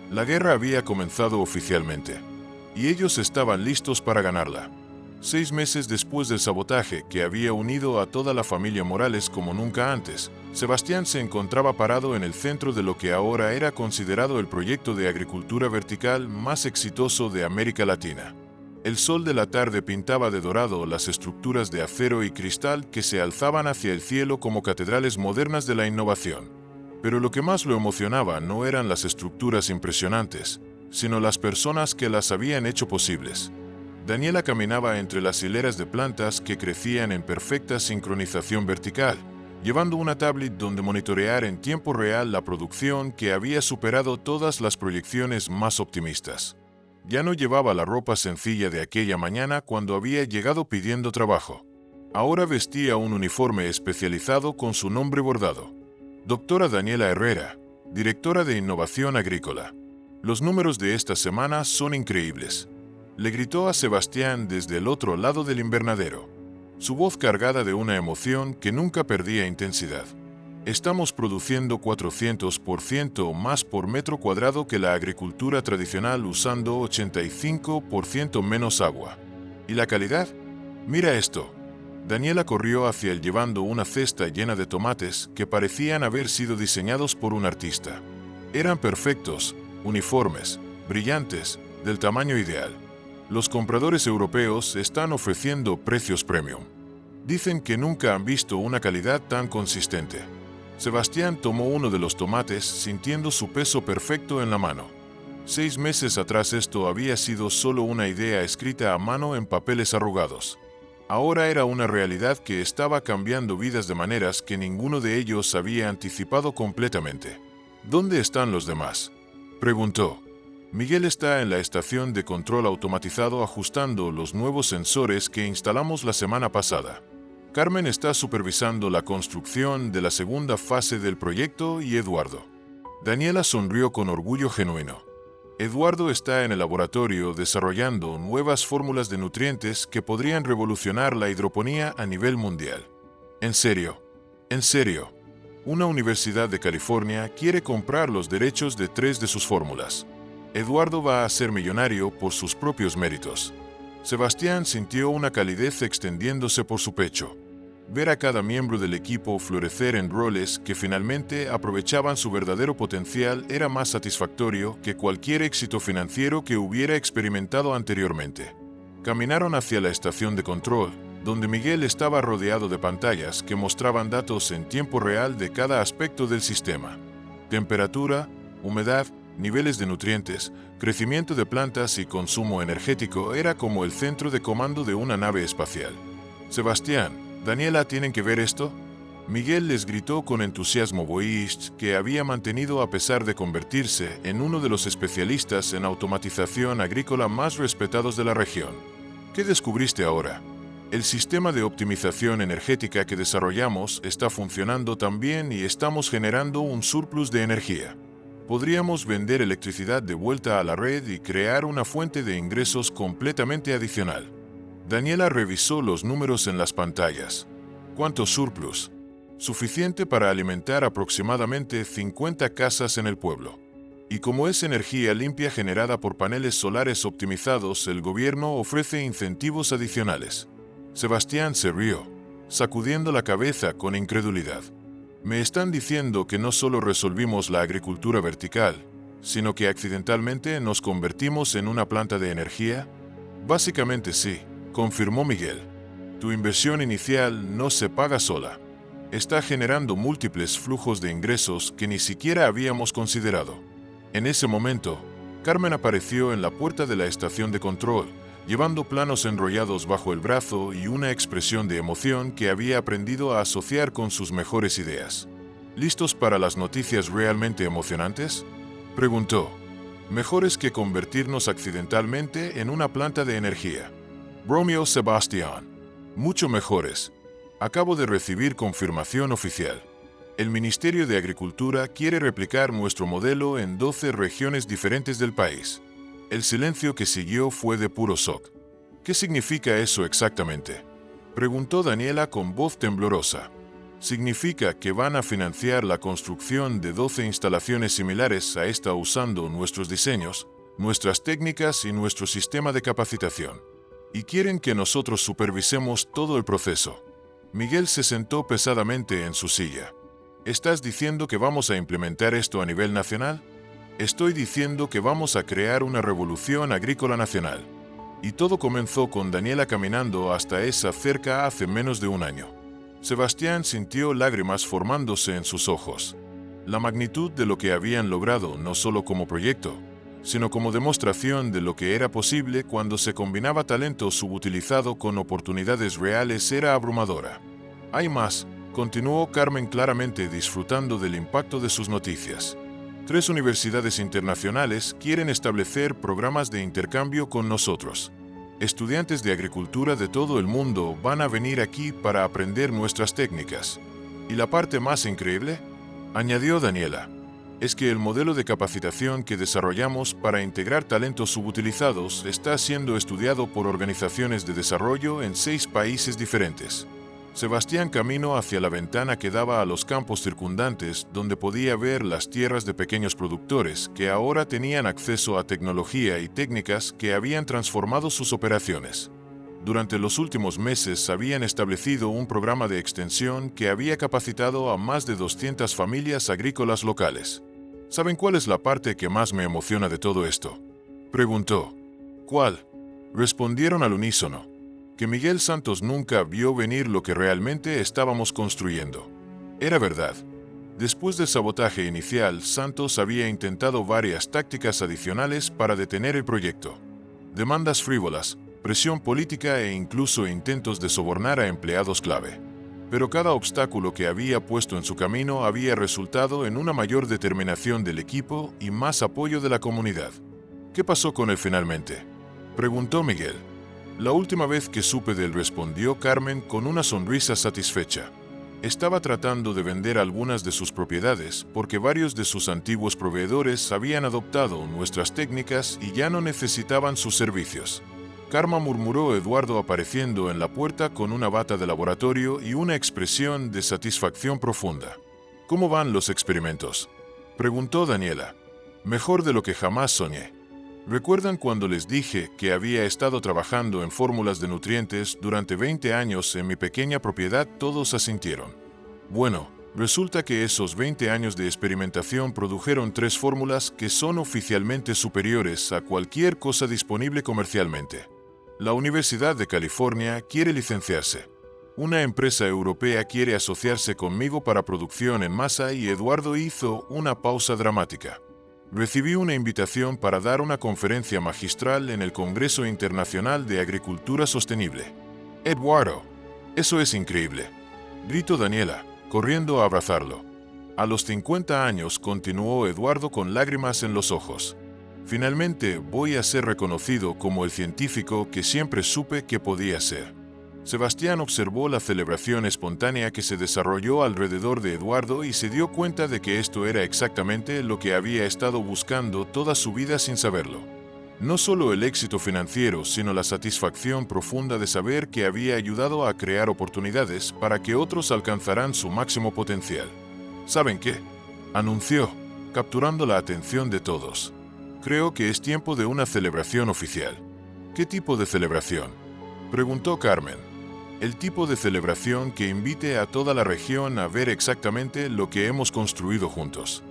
La guerra había comenzado oficialmente, y ellos estaban listos para ganarla. 6 meses después del sabotaje que había unido a toda la familia Morales como nunca antes, Sebastián se encontraba parado en el centro de lo que ahora era considerado el proyecto de agricultura vertical más exitoso de América Latina. El sol de la tarde pintaba de dorado las estructuras de acero y cristal que se alzaban hacia el cielo como catedrales modernas de la innovación. Pero lo que más lo emocionaba no eran las estructuras impresionantes, sino las personas que las habían hecho posibles. Daniela caminaba entre las hileras de plantas que crecían en perfecta sincronización vertical, llevando una tablet donde monitorear en tiempo real la producción que había superado todas las proyecciones más optimistas. Ya no llevaba la ropa sencilla de aquella mañana cuando había llegado pidiendo trabajo. Ahora vestía un uniforme especializado con su nombre bordado. Doctora Daniela Herrera, directora de Innovación Agrícola. Los números de esta semana son increíbles, le gritó a Sebastián desde el otro lado del invernadero, su voz cargada de una emoción que nunca perdía intensidad. Estamos produciendo 400% más por metro cuadrado que la agricultura tradicional usando 85% menos agua. ¿Y la calidad? Mira esto. Daniela corrió hacia él llevando una cesta llena de tomates que parecían haber sido diseñados por un artista. Eran perfectos, uniformes, brillantes, del tamaño ideal. Los compradores europeos están ofreciendo precios premium. Dicen que nunca han visto una calidad tan consistente. Sebastián tomó uno de los tomates sintiendo su peso perfecto en la mano. 6 meses atrás esto había sido solo una idea escrita a mano en papeles arrugados. Ahora era una realidad que estaba cambiando vidas de maneras que ninguno de ellos había anticipado completamente. ¿Dónde están los demás?, preguntó. Miguel está en la estación de control automatizado ajustando los nuevos sensores que instalamos la semana pasada. Carmen está supervisando la construcción de la segunda fase del proyecto y Eduardo. Daniela sonrió con orgullo genuino. Eduardo está en el laboratorio desarrollando nuevas fórmulas de nutrientes que podrían revolucionar la hidroponía a nivel mundial. En serio, una universidad de California quiere comprar los derechos de 3 de sus fórmulas. Eduardo va a ser millonario por sus propios méritos. Sebastián sintió una calidez extendiéndose por su pecho. Ver a cada miembro del equipo florecer en roles que finalmente aprovechaban su verdadero potencial era más satisfactorio que cualquier éxito financiero que hubiera experimentado anteriormente. Caminaron hacia la estación de control, donde Miguel estaba rodeado de pantallas que mostraban datos en tiempo real de cada aspecto del sistema: temperatura, humedad, niveles de nutrientes, crecimiento de plantas y consumo energético. Era como el centro de comando de una nave espacial. Sebastián, Daniela, ¿tienen que ver esto? Miguel les gritó con entusiasmo Boist, que había mantenido a pesar de convertirse en uno de los especialistas en automatización agrícola más respetados de la región. ¿Qué descubriste ahora? El sistema de optimización energética que desarrollamos está funcionando tan bien y estamos generando un surplus de energía. Podríamos vender electricidad de vuelta a la red y crear una fuente de ingresos completamente adicional. Daniela revisó los números en las pantallas. ¿Cuánto surplus? Suficiente para alimentar aproximadamente 50 casas en el pueblo. Y como es energía limpia generada por paneles solares optimizados, el gobierno ofrece incentivos adicionales. Sebastián se rió, sacudiendo la cabeza con incredulidad. ¿Me están diciendo que no solo resolvimos la agricultura vertical, sino que accidentalmente nos convertimos en una planta de energía? Básicamente sí, confirmó Miguel. Tu inversión inicial no se paga sola. Está generando múltiples flujos de ingresos que ni siquiera habíamos considerado. En ese momento, Carmen apareció en la puerta de la estación de control, llevando planos enrollados bajo el brazo y una expresión de emoción que había aprendido a asociar con sus mejores ideas. ¿Listos para las noticias realmente emocionantes?, preguntó. Mejores que convertirnos accidentalmente en una planta de energía. Bromeo Sebastián. Mucho mejores. Acabo de recibir confirmación oficial. El Ministerio de Agricultura quiere replicar nuestro modelo en 12 regiones diferentes del país. El silencio que siguió fue de puro shock. ¿Qué significa eso exactamente?, preguntó Daniela con voz temblorosa. Significa que van a financiar la construcción de 12 instalaciones similares a esta usando nuestros diseños, nuestras técnicas y nuestro sistema de capacitación. Y quieren que nosotros supervisemos todo el proceso. Miguel se sentó pesadamente en su silla. ¿Estás diciendo que vamos a implementar esto a nivel nacional? Estoy diciendo que vamos a crear una revolución agrícola nacional. Y todo comenzó con Daniela caminando hasta esa cerca hace menos de un año. Sebastián sintió lágrimas formándose en sus ojos. La magnitud de lo que habían logrado no solo como proyecto, sino como demostración de lo que era posible cuando se combinaba talento subutilizado con oportunidades reales era abrumadora. Hay más, continuó Carmen claramente disfrutando del impacto de sus noticias. 3 universidades internacionales quieren establecer programas de intercambio con nosotros. Estudiantes de agricultura de todo el mundo van a venir aquí para aprender nuestras técnicas. ¿Y la parte más increíble?, añadió Daniela, es que el modelo de capacitación que desarrollamos para integrar talentos subutilizados está siendo estudiado por organizaciones de desarrollo en 6 países diferentes. Sebastián caminó hacia la ventana que daba a los campos circundantes, donde podía ver las tierras de pequeños productores que ahora tenían acceso a tecnología y técnicas que habían transformado sus operaciones. Durante los últimos meses habían establecido un programa de extensión que había capacitado a más de 200 familias agrícolas locales. ¿Saben cuál es la parte que más me emociona de todo esto?, preguntó. ¿Cuál?, respondieron al unísono. Que Miguel Santos nunca vio venir lo que realmente estábamos construyendo. Era verdad. Después del sabotaje inicial, Santos había intentado varias tácticas adicionales para detener el proyecto. Demandas frívolas, presión política e incluso intentos de sobornar a empleados clave. Pero cada obstáculo que había puesto en su camino había resultado en una mayor determinación del equipo y más apoyo de la comunidad. ¿Qué pasó con él finalmente?, preguntó Miguel. La última vez que supe de él, respondió Carmen con una sonrisa satisfecha. Estaba tratando de vender algunas de sus propiedades porque varios de sus antiguos proveedores habían adoptado nuestras técnicas y ya no necesitaban sus servicios. Karma, murmuró Eduardo apareciendo en la puerta con una bata de laboratorio y una expresión de satisfacción profunda. ¿Cómo van los experimentos?, preguntó Daniela. Mejor de lo que jamás soñé. ¿Recuerdan cuando les dije que había estado trabajando en fórmulas de nutrientes durante 20 años en mi pequeña propiedad? Todos asintieron. Bueno, resulta que esos 20 años de experimentación produjeron 3 fórmulas que son oficialmente superiores a cualquier cosa disponible comercialmente. La Universidad de California quiere licenciarse. Una empresa europea quiere asociarse conmigo para producción en masa y Eduardo hizo una pausa dramática. Recibí una invitación para dar una conferencia magistral en el Congreso Internacional de Agricultura Sostenible. Eduardo, eso es increíble, gritó Daniela, corriendo a abrazarlo. A los 50 años, continuó Eduardo con lágrimas en los ojos. Finalmente voy a ser reconocido como el científico que siempre supe que podía ser. Sebastián observó la celebración espontánea que se desarrolló alrededor de Eduardo y se dio cuenta de que esto era exactamente lo que había estado buscando toda su vida sin saberlo. No solo el éxito financiero, sino la satisfacción profunda de saber que había ayudado a crear oportunidades para que otros alcanzaran su máximo potencial. ¿Saben qué?, anunció, capturando la atención de todos. Creo que es tiempo de una celebración oficial. ¿Qué tipo de celebración?, preguntó Carmen. El tipo de celebración que invite a toda la región a ver exactamente lo que hemos construido juntos.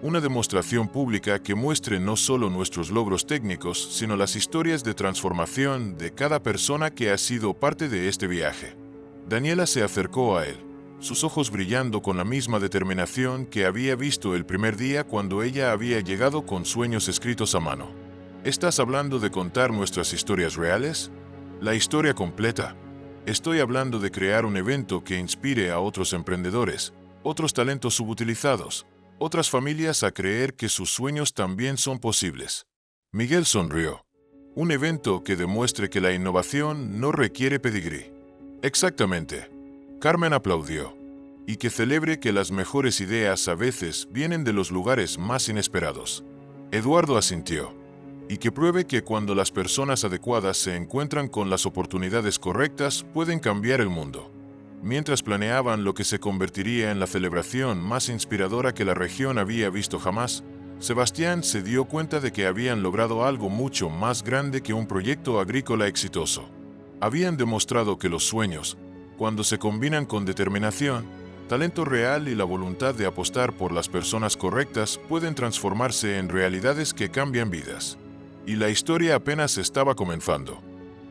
Una demostración pública que muestre no solo nuestros logros técnicos, sino las historias de transformación de cada persona que ha sido parte de este viaje. Daniela se acercó a él, sus ojos brillando con la misma determinación que había visto el primer día cuando ella había llegado con sueños escritos a mano. ¿Estás hablando de contar nuestras historias reales? ¿La historia completa? Estoy hablando de crear un evento que inspire a otros emprendedores, otros talentos subutilizados, otras familias a creer que sus sueños también son posibles. Miguel sonrió. Un evento que demuestre que la innovación no requiere pedigrí. Exactamente. Carmen aplaudió. Y que celebre que las mejores ideas a veces vienen de los lugares más inesperados. Eduardo asintió. Y que pruebe que cuando las personas adecuadas se encuentran con las oportunidades correctas, pueden cambiar el mundo. Mientras planeaban lo que se convertiría en la celebración más inspiradora que la región había visto jamás, Sebastián se dio cuenta de que habían logrado algo mucho más grande que un proyecto agrícola exitoso. Habían demostrado que los sueños, cuando se combinan con determinación, talento real y la voluntad de apostar por las personas correctas, pueden transformarse en realidades que cambian vidas. Y la historia apenas estaba comenzando.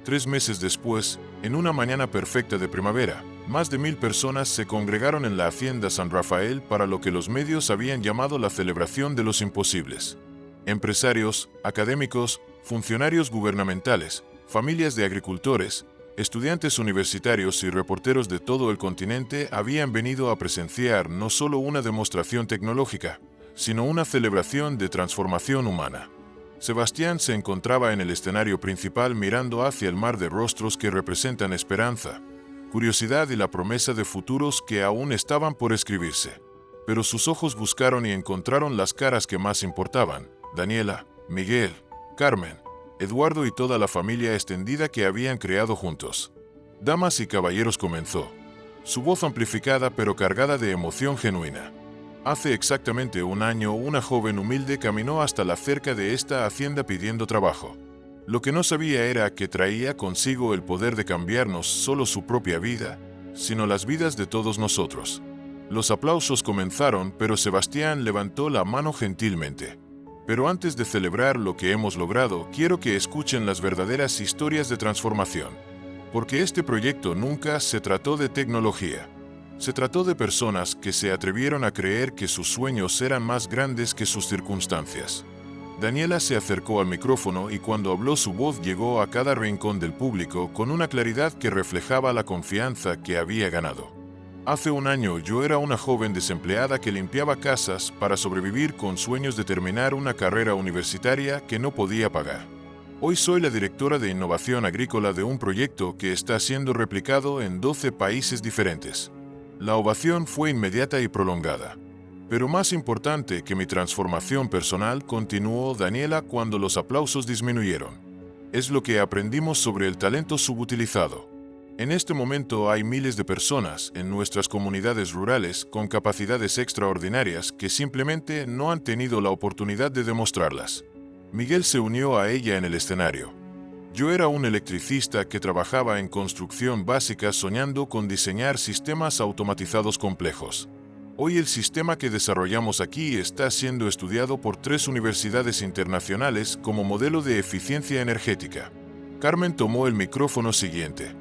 3 meses después, en una mañana perfecta de primavera, más de 1000 personas se congregaron en la Hacienda San Rafael para lo que los medios habían llamado la celebración de los imposibles. Empresarios, académicos, funcionarios gubernamentales, familias de agricultores, estudiantes universitarios y reporteros de todo el continente habían venido a presenciar no solo una demostración tecnológica, sino una celebración de transformación humana. Sebastián se encontraba en el escenario principal mirando hacia el mar de rostros que representan esperanza, curiosidad y la promesa de futuros que aún estaban por escribirse. Pero sus ojos buscaron y encontraron las caras que más importaban: Daniela, Miguel, Carmen, Eduardo y toda la familia extendida que habían creado juntos. Damas y caballeros, comenzó, su voz amplificada pero cargada de emoción genuina. Hace exactamente un año, una joven humilde caminó hasta la cerca de esta hacienda pidiendo trabajo. Lo que no sabía era que traía consigo el poder de cambiar no solo su propia vida, sino las vidas de todos nosotros. Los aplausos comenzaron, pero Sebastián levantó la mano gentilmente. Pero antes de celebrar lo que hemos logrado, quiero que escuchen las verdaderas historias de transformación. Porque este proyecto nunca se trató de tecnología. Se trató de personas que se atrevieron a creer que sus sueños eran más grandes que sus circunstancias. Daniela se acercó al micrófono y cuando habló su voz llegó a cada rincón del público con una claridad que reflejaba la confianza que había ganado. Hace un año yo era una joven desempleada que limpiaba casas para sobrevivir con sueños de terminar una carrera universitaria que no podía pagar. Hoy soy la directora de innovación agrícola de un proyecto que está siendo replicado en 12 países diferentes. La ovación fue inmediata y prolongada. Pero más importante que mi transformación personal, continuó Daniela cuando los aplausos disminuyeron, es lo que aprendimos sobre el talento subutilizado. En este momento hay miles de personas en nuestras comunidades rurales con capacidades extraordinarias que simplemente no han tenido la oportunidad de demostrarlas. Miguel se unió a ella en el escenario. Yo era un electricista que trabajaba en construcción básica soñando con diseñar sistemas automatizados complejos. Hoy el sistema que desarrollamos aquí está siendo estudiado por 3 universidades internacionales como modelo de eficiencia energética. Carmen tomó el micrófono siguiente.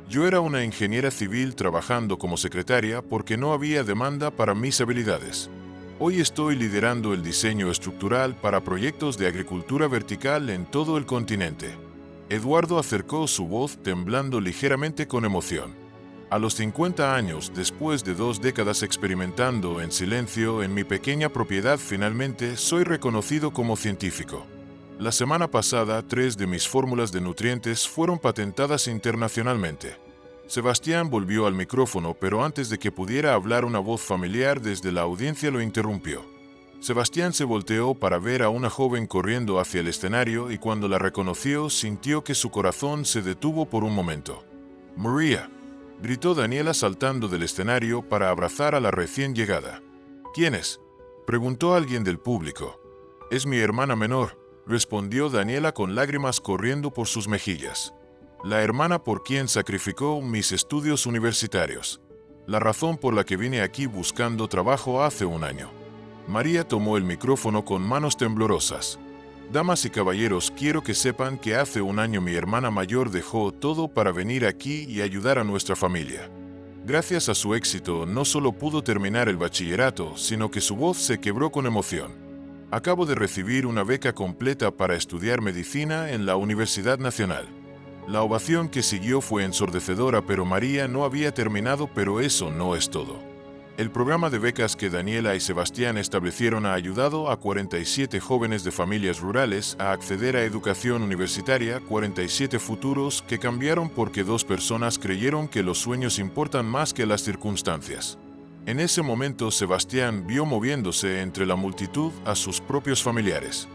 Yo era una ingeniera civil trabajando como secretaria porque no había demanda para mis habilidades. Hoy estoy liderando el diseño estructural para proyectos de agricultura vertical en todo el continente. Eduardo acercó su voz temblando ligeramente con emoción. A los 50 años, después de 2 décadas experimentando en silencio en mi pequeña propiedad, finalmente soy reconocido como científico. La semana pasada, 3 de mis fórmulas de nutrientes fueron patentadas internacionalmente. Sebastián volvió al micrófono, pero antes de que pudiera hablar, una voz familiar desde la audiencia lo interrumpió. Sebastián se volteó para ver a una joven corriendo hacia el escenario y cuando la reconoció sintió que su corazón se detuvo por un momento. «María», gritó Daniela saltando del escenario para abrazar a la recién llegada. «¿Quién es?», preguntó alguien del público. «Es mi hermana menor», respondió Daniela con lágrimas corriendo por sus mejillas. «La hermana por quien sacrificó mis estudios universitarios. La razón por la que vine aquí buscando trabajo hace un año». María tomó el micrófono con manos temblorosas. «Damas y caballeros, quiero que sepan que hace un año mi hermana mayor dejó todo para venir aquí y ayudar a nuestra familia. Gracias a su éxito, no solo pudo terminar el bachillerato, sino que su voz se quebró con emoción. Acabo de recibir una beca completa para estudiar medicina en la Universidad Nacional». La ovación que siguió fue ensordecedora, pero María no había terminado, pero eso no es todo. El programa de becas que Daniela y Sebastián establecieron ha ayudado a 47 jóvenes de familias rurales a acceder a educación universitaria, 47 futuros que cambiaron porque 2 personas creyeron que los sueños importan más que las circunstancias. En ese momento, Sebastián vio moviéndose entre la multitud a sus propios familiares.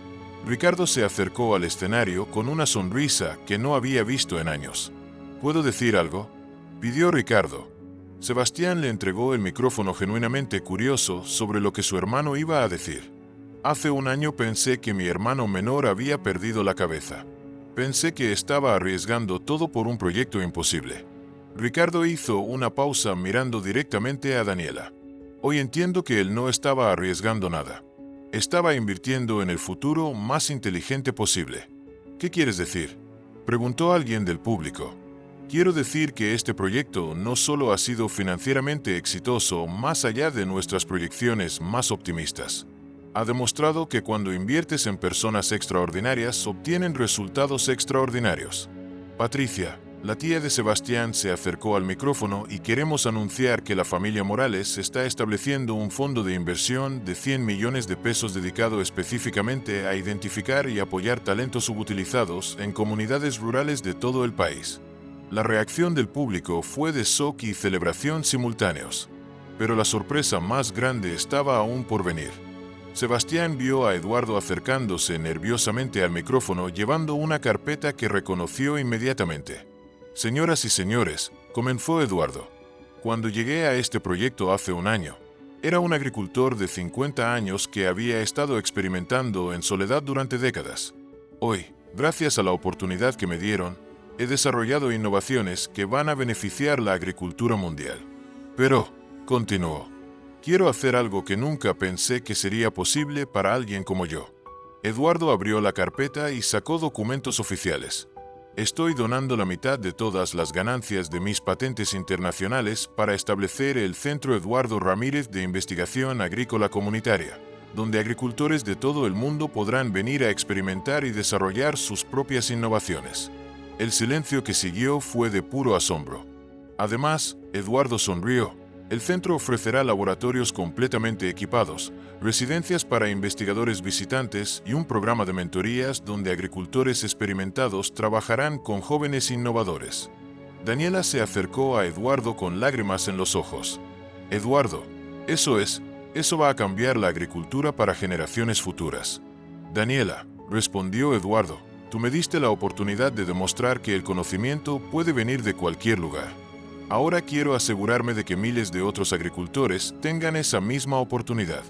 Ricardo se acercó al escenario con una sonrisa que no había visto en años. ¿Puedo decir algo?, pidió Ricardo. Sebastián le entregó el micrófono genuinamente curioso sobre lo que su hermano iba a decir. «Hace un año pensé que mi hermano menor había perdido la cabeza. Pensé que estaba arriesgando todo por un proyecto imposible». Ricardo hizo una pausa mirando directamente a Daniela. «Hoy entiendo que él no estaba arriesgando nada. Estaba invirtiendo en el futuro más inteligente posible». «¿Qué quieres decir?», preguntó alguien del público. «Quiero decir que este proyecto no solo ha sido financieramente exitoso más allá de nuestras proyecciones más optimistas. Ha demostrado que cuando inviertes en personas extraordinarias obtienen resultados extraordinarios». Patricia, la tía de Sebastián, se acercó al micrófono y queremos anunciar que la familia Morales está estableciendo un fondo de inversión de 100 millones de pesos dedicado específicamente a identificar y apoyar talentos subutilizados en comunidades rurales de todo el país. La reacción del público fue de shock y celebración simultáneos. Pero la sorpresa más grande estaba aún por venir. Sebastián vio a Eduardo acercándose nerviosamente al micrófono llevando una carpeta que reconoció inmediatamente. «Señoras y señores», comenzó Eduardo, «cuando llegué a este proyecto hace un año, era un agricultor de 50 años que había estado experimentando en soledad durante décadas. Hoy, gracias a la oportunidad que me dieron, he desarrollado innovaciones que van a beneficiar la agricultura mundial. Pero», continuó, «quiero hacer algo que nunca pensé que sería posible para alguien como yo». Eduardo abrió la carpeta y sacó documentos oficiales. «Estoy donando la mitad de todas las ganancias de mis patentes internacionales para establecer el Centro Eduardo Ramírez de Investigación Agrícola Comunitaria, donde agricultores de todo el mundo podrán venir a experimentar y desarrollar sus propias innovaciones». El silencio que siguió fue de puro asombro. Además, Eduardo sonrió. El centro ofrecerá laboratorios completamente equipados, residencias para investigadores visitantes y un programa de mentorías donde agricultores experimentados trabajarán con jóvenes innovadores. Daniela se acercó a Eduardo con lágrimas en los ojos. «Eduardo, eso va a cambiar la agricultura para generaciones futuras». «Daniela», respondió Eduardo, «tú me diste la oportunidad de demostrar que el conocimiento puede venir de cualquier lugar. Ahora quiero asegurarme de que miles de otros agricultores tengan esa misma oportunidad».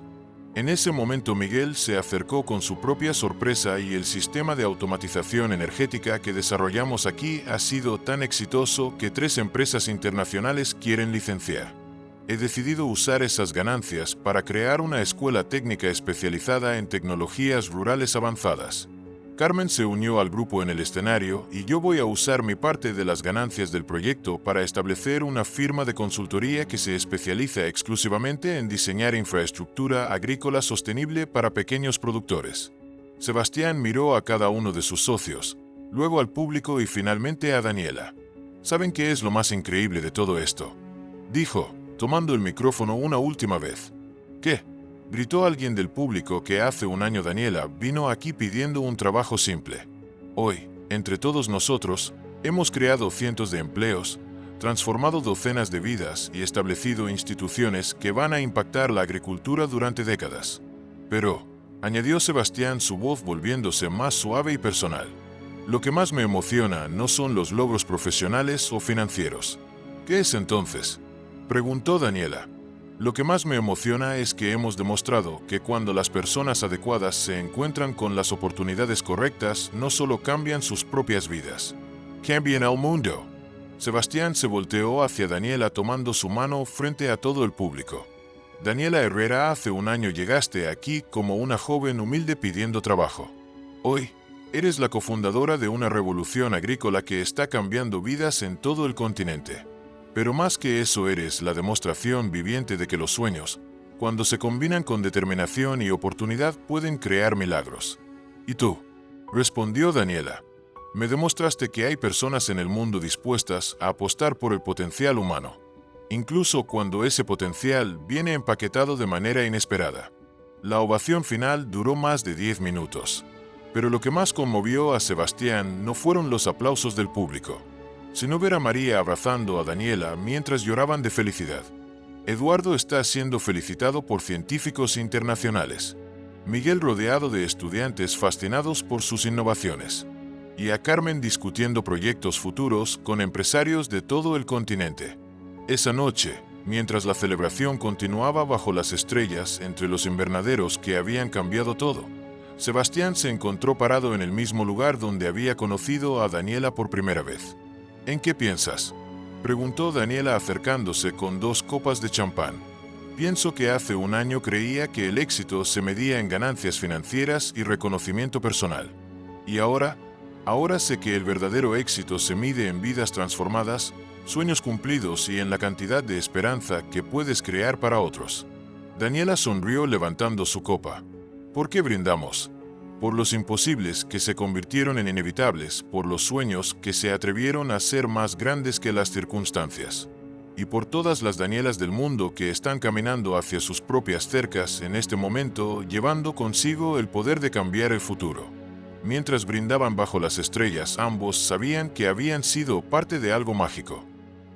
En ese momento Miguel se acercó con su propia sorpresa y el sistema de automatización energética que desarrollamos aquí ha sido tan exitoso que 3 empresas internacionales quieren licenciar. He decidido usar esas ganancias para crear una escuela técnica especializada en tecnologías rurales avanzadas. Carmen se unió al grupo en el escenario y yo voy a usar mi parte de las ganancias del proyecto para establecer una firma de consultoría que se especializa exclusivamente en diseñar infraestructura agrícola sostenible para pequeños productores. Sebastián miró a cada uno de sus socios, luego al público y finalmente a Daniela. ¿Saben qué es lo más increíble de todo esto?, dijo, tomando el micrófono una última vez. ¿Qué?, gritó alguien del público, que hace un año Daniela vino aquí pidiendo un trabajo simple. Hoy, entre todos nosotros, hemos creado cientos de empleos, transformado docenas de vidas y establecido instituciones que van a impactar la agricultura durante décadas. Pero, añadió Sebastián, su voz volviéndose más suave y personal, lo que más me emociona no son los logros profesionales o financieros. ¿Qué es entonces?, preguntó Daniela. Lo que más me emociona es que hemos demostrado que cuando las personas adecuadas se encuentran con las oportunidades correctas, no solo cambian sus propias vidas, cambian el mundo. Sebastián se volteó hacia Daniela tomando su mano frente a todo el público. Daniela Herrera, hace un año llegaste aquí como una joven humilde pidiendo trabajo. Hoy, eres la cofundadora de una revolución agrícola que está cambiando vidas en todo el continente. Pero más que eso, eres la demostración viviente de que los sueños, cuando se combinan con determinación y oportunidad, pueden crear milagros. ¿Y tú?, respondió Daniela. Me demostraste que hay personas en el mundo dispuestas a apostar por el potencial humano, incluso cuando ese potencial viene empaquetado de manera inesperada. La ovación final duró más de 10 minutos. Pero lo que más conmovió a Sebastián no fueron los aplausos del público, sino ver a María abrazando a Daniela mientras lloraban de felicidad. Eduardo está siendo felicitado por científicos internacionales. Miguel rodeado de estudiantes fascinados por sus innovaciones. Y a Carmen discutiendo proyectos futuros con empresarios de todo el continente. Esa noche, mientras la celebración continuaba bajo las estrellas entre los invernaderos que habían cambiado todo, Sebastián se encontró parado en el mismo lugar donde había conocido a Daniela por primera vez. ¿En qué piensas?, preguntó Daniela acercándose con 2 copas de champán. Pienso que hace un año creía que el éxito se medía en ganancias financieras y reconocimiento personal. Y ahora sé que el verdadero éxito se mide en vidas transformadas, sueños cumplidos y en la cantidad de esperanza que puedes crear para otros. Daniela sonrió levantando su copa. ¿Por qué brindamos? Por los imposibles que se convirtieron en inevitables, por los sueños que se atrevieron a ser más grandes que las circunstancias, y por todas las Danielas del mundo que están caminando hacia sus propias cercas en este momento, llevando consigo el poder de cambiar el futuro. Mientras brindaban bajo las estrellas, ambos sabían que habían sido parte de algo mágico.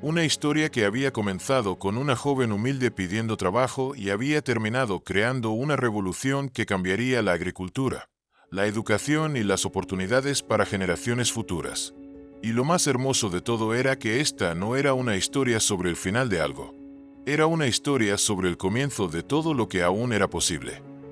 Una historia que había comenzado con una joven humilde pidiendo trabajo y había terminado creando una revolución que cambiaría la agricultura, la educación y las oportunidades para generaciones futuras. Y lo más hermoso de todo era que esta no era una historia sobre el final de algo. Era una historia sobre el comienzo de todo lo que aún era posible.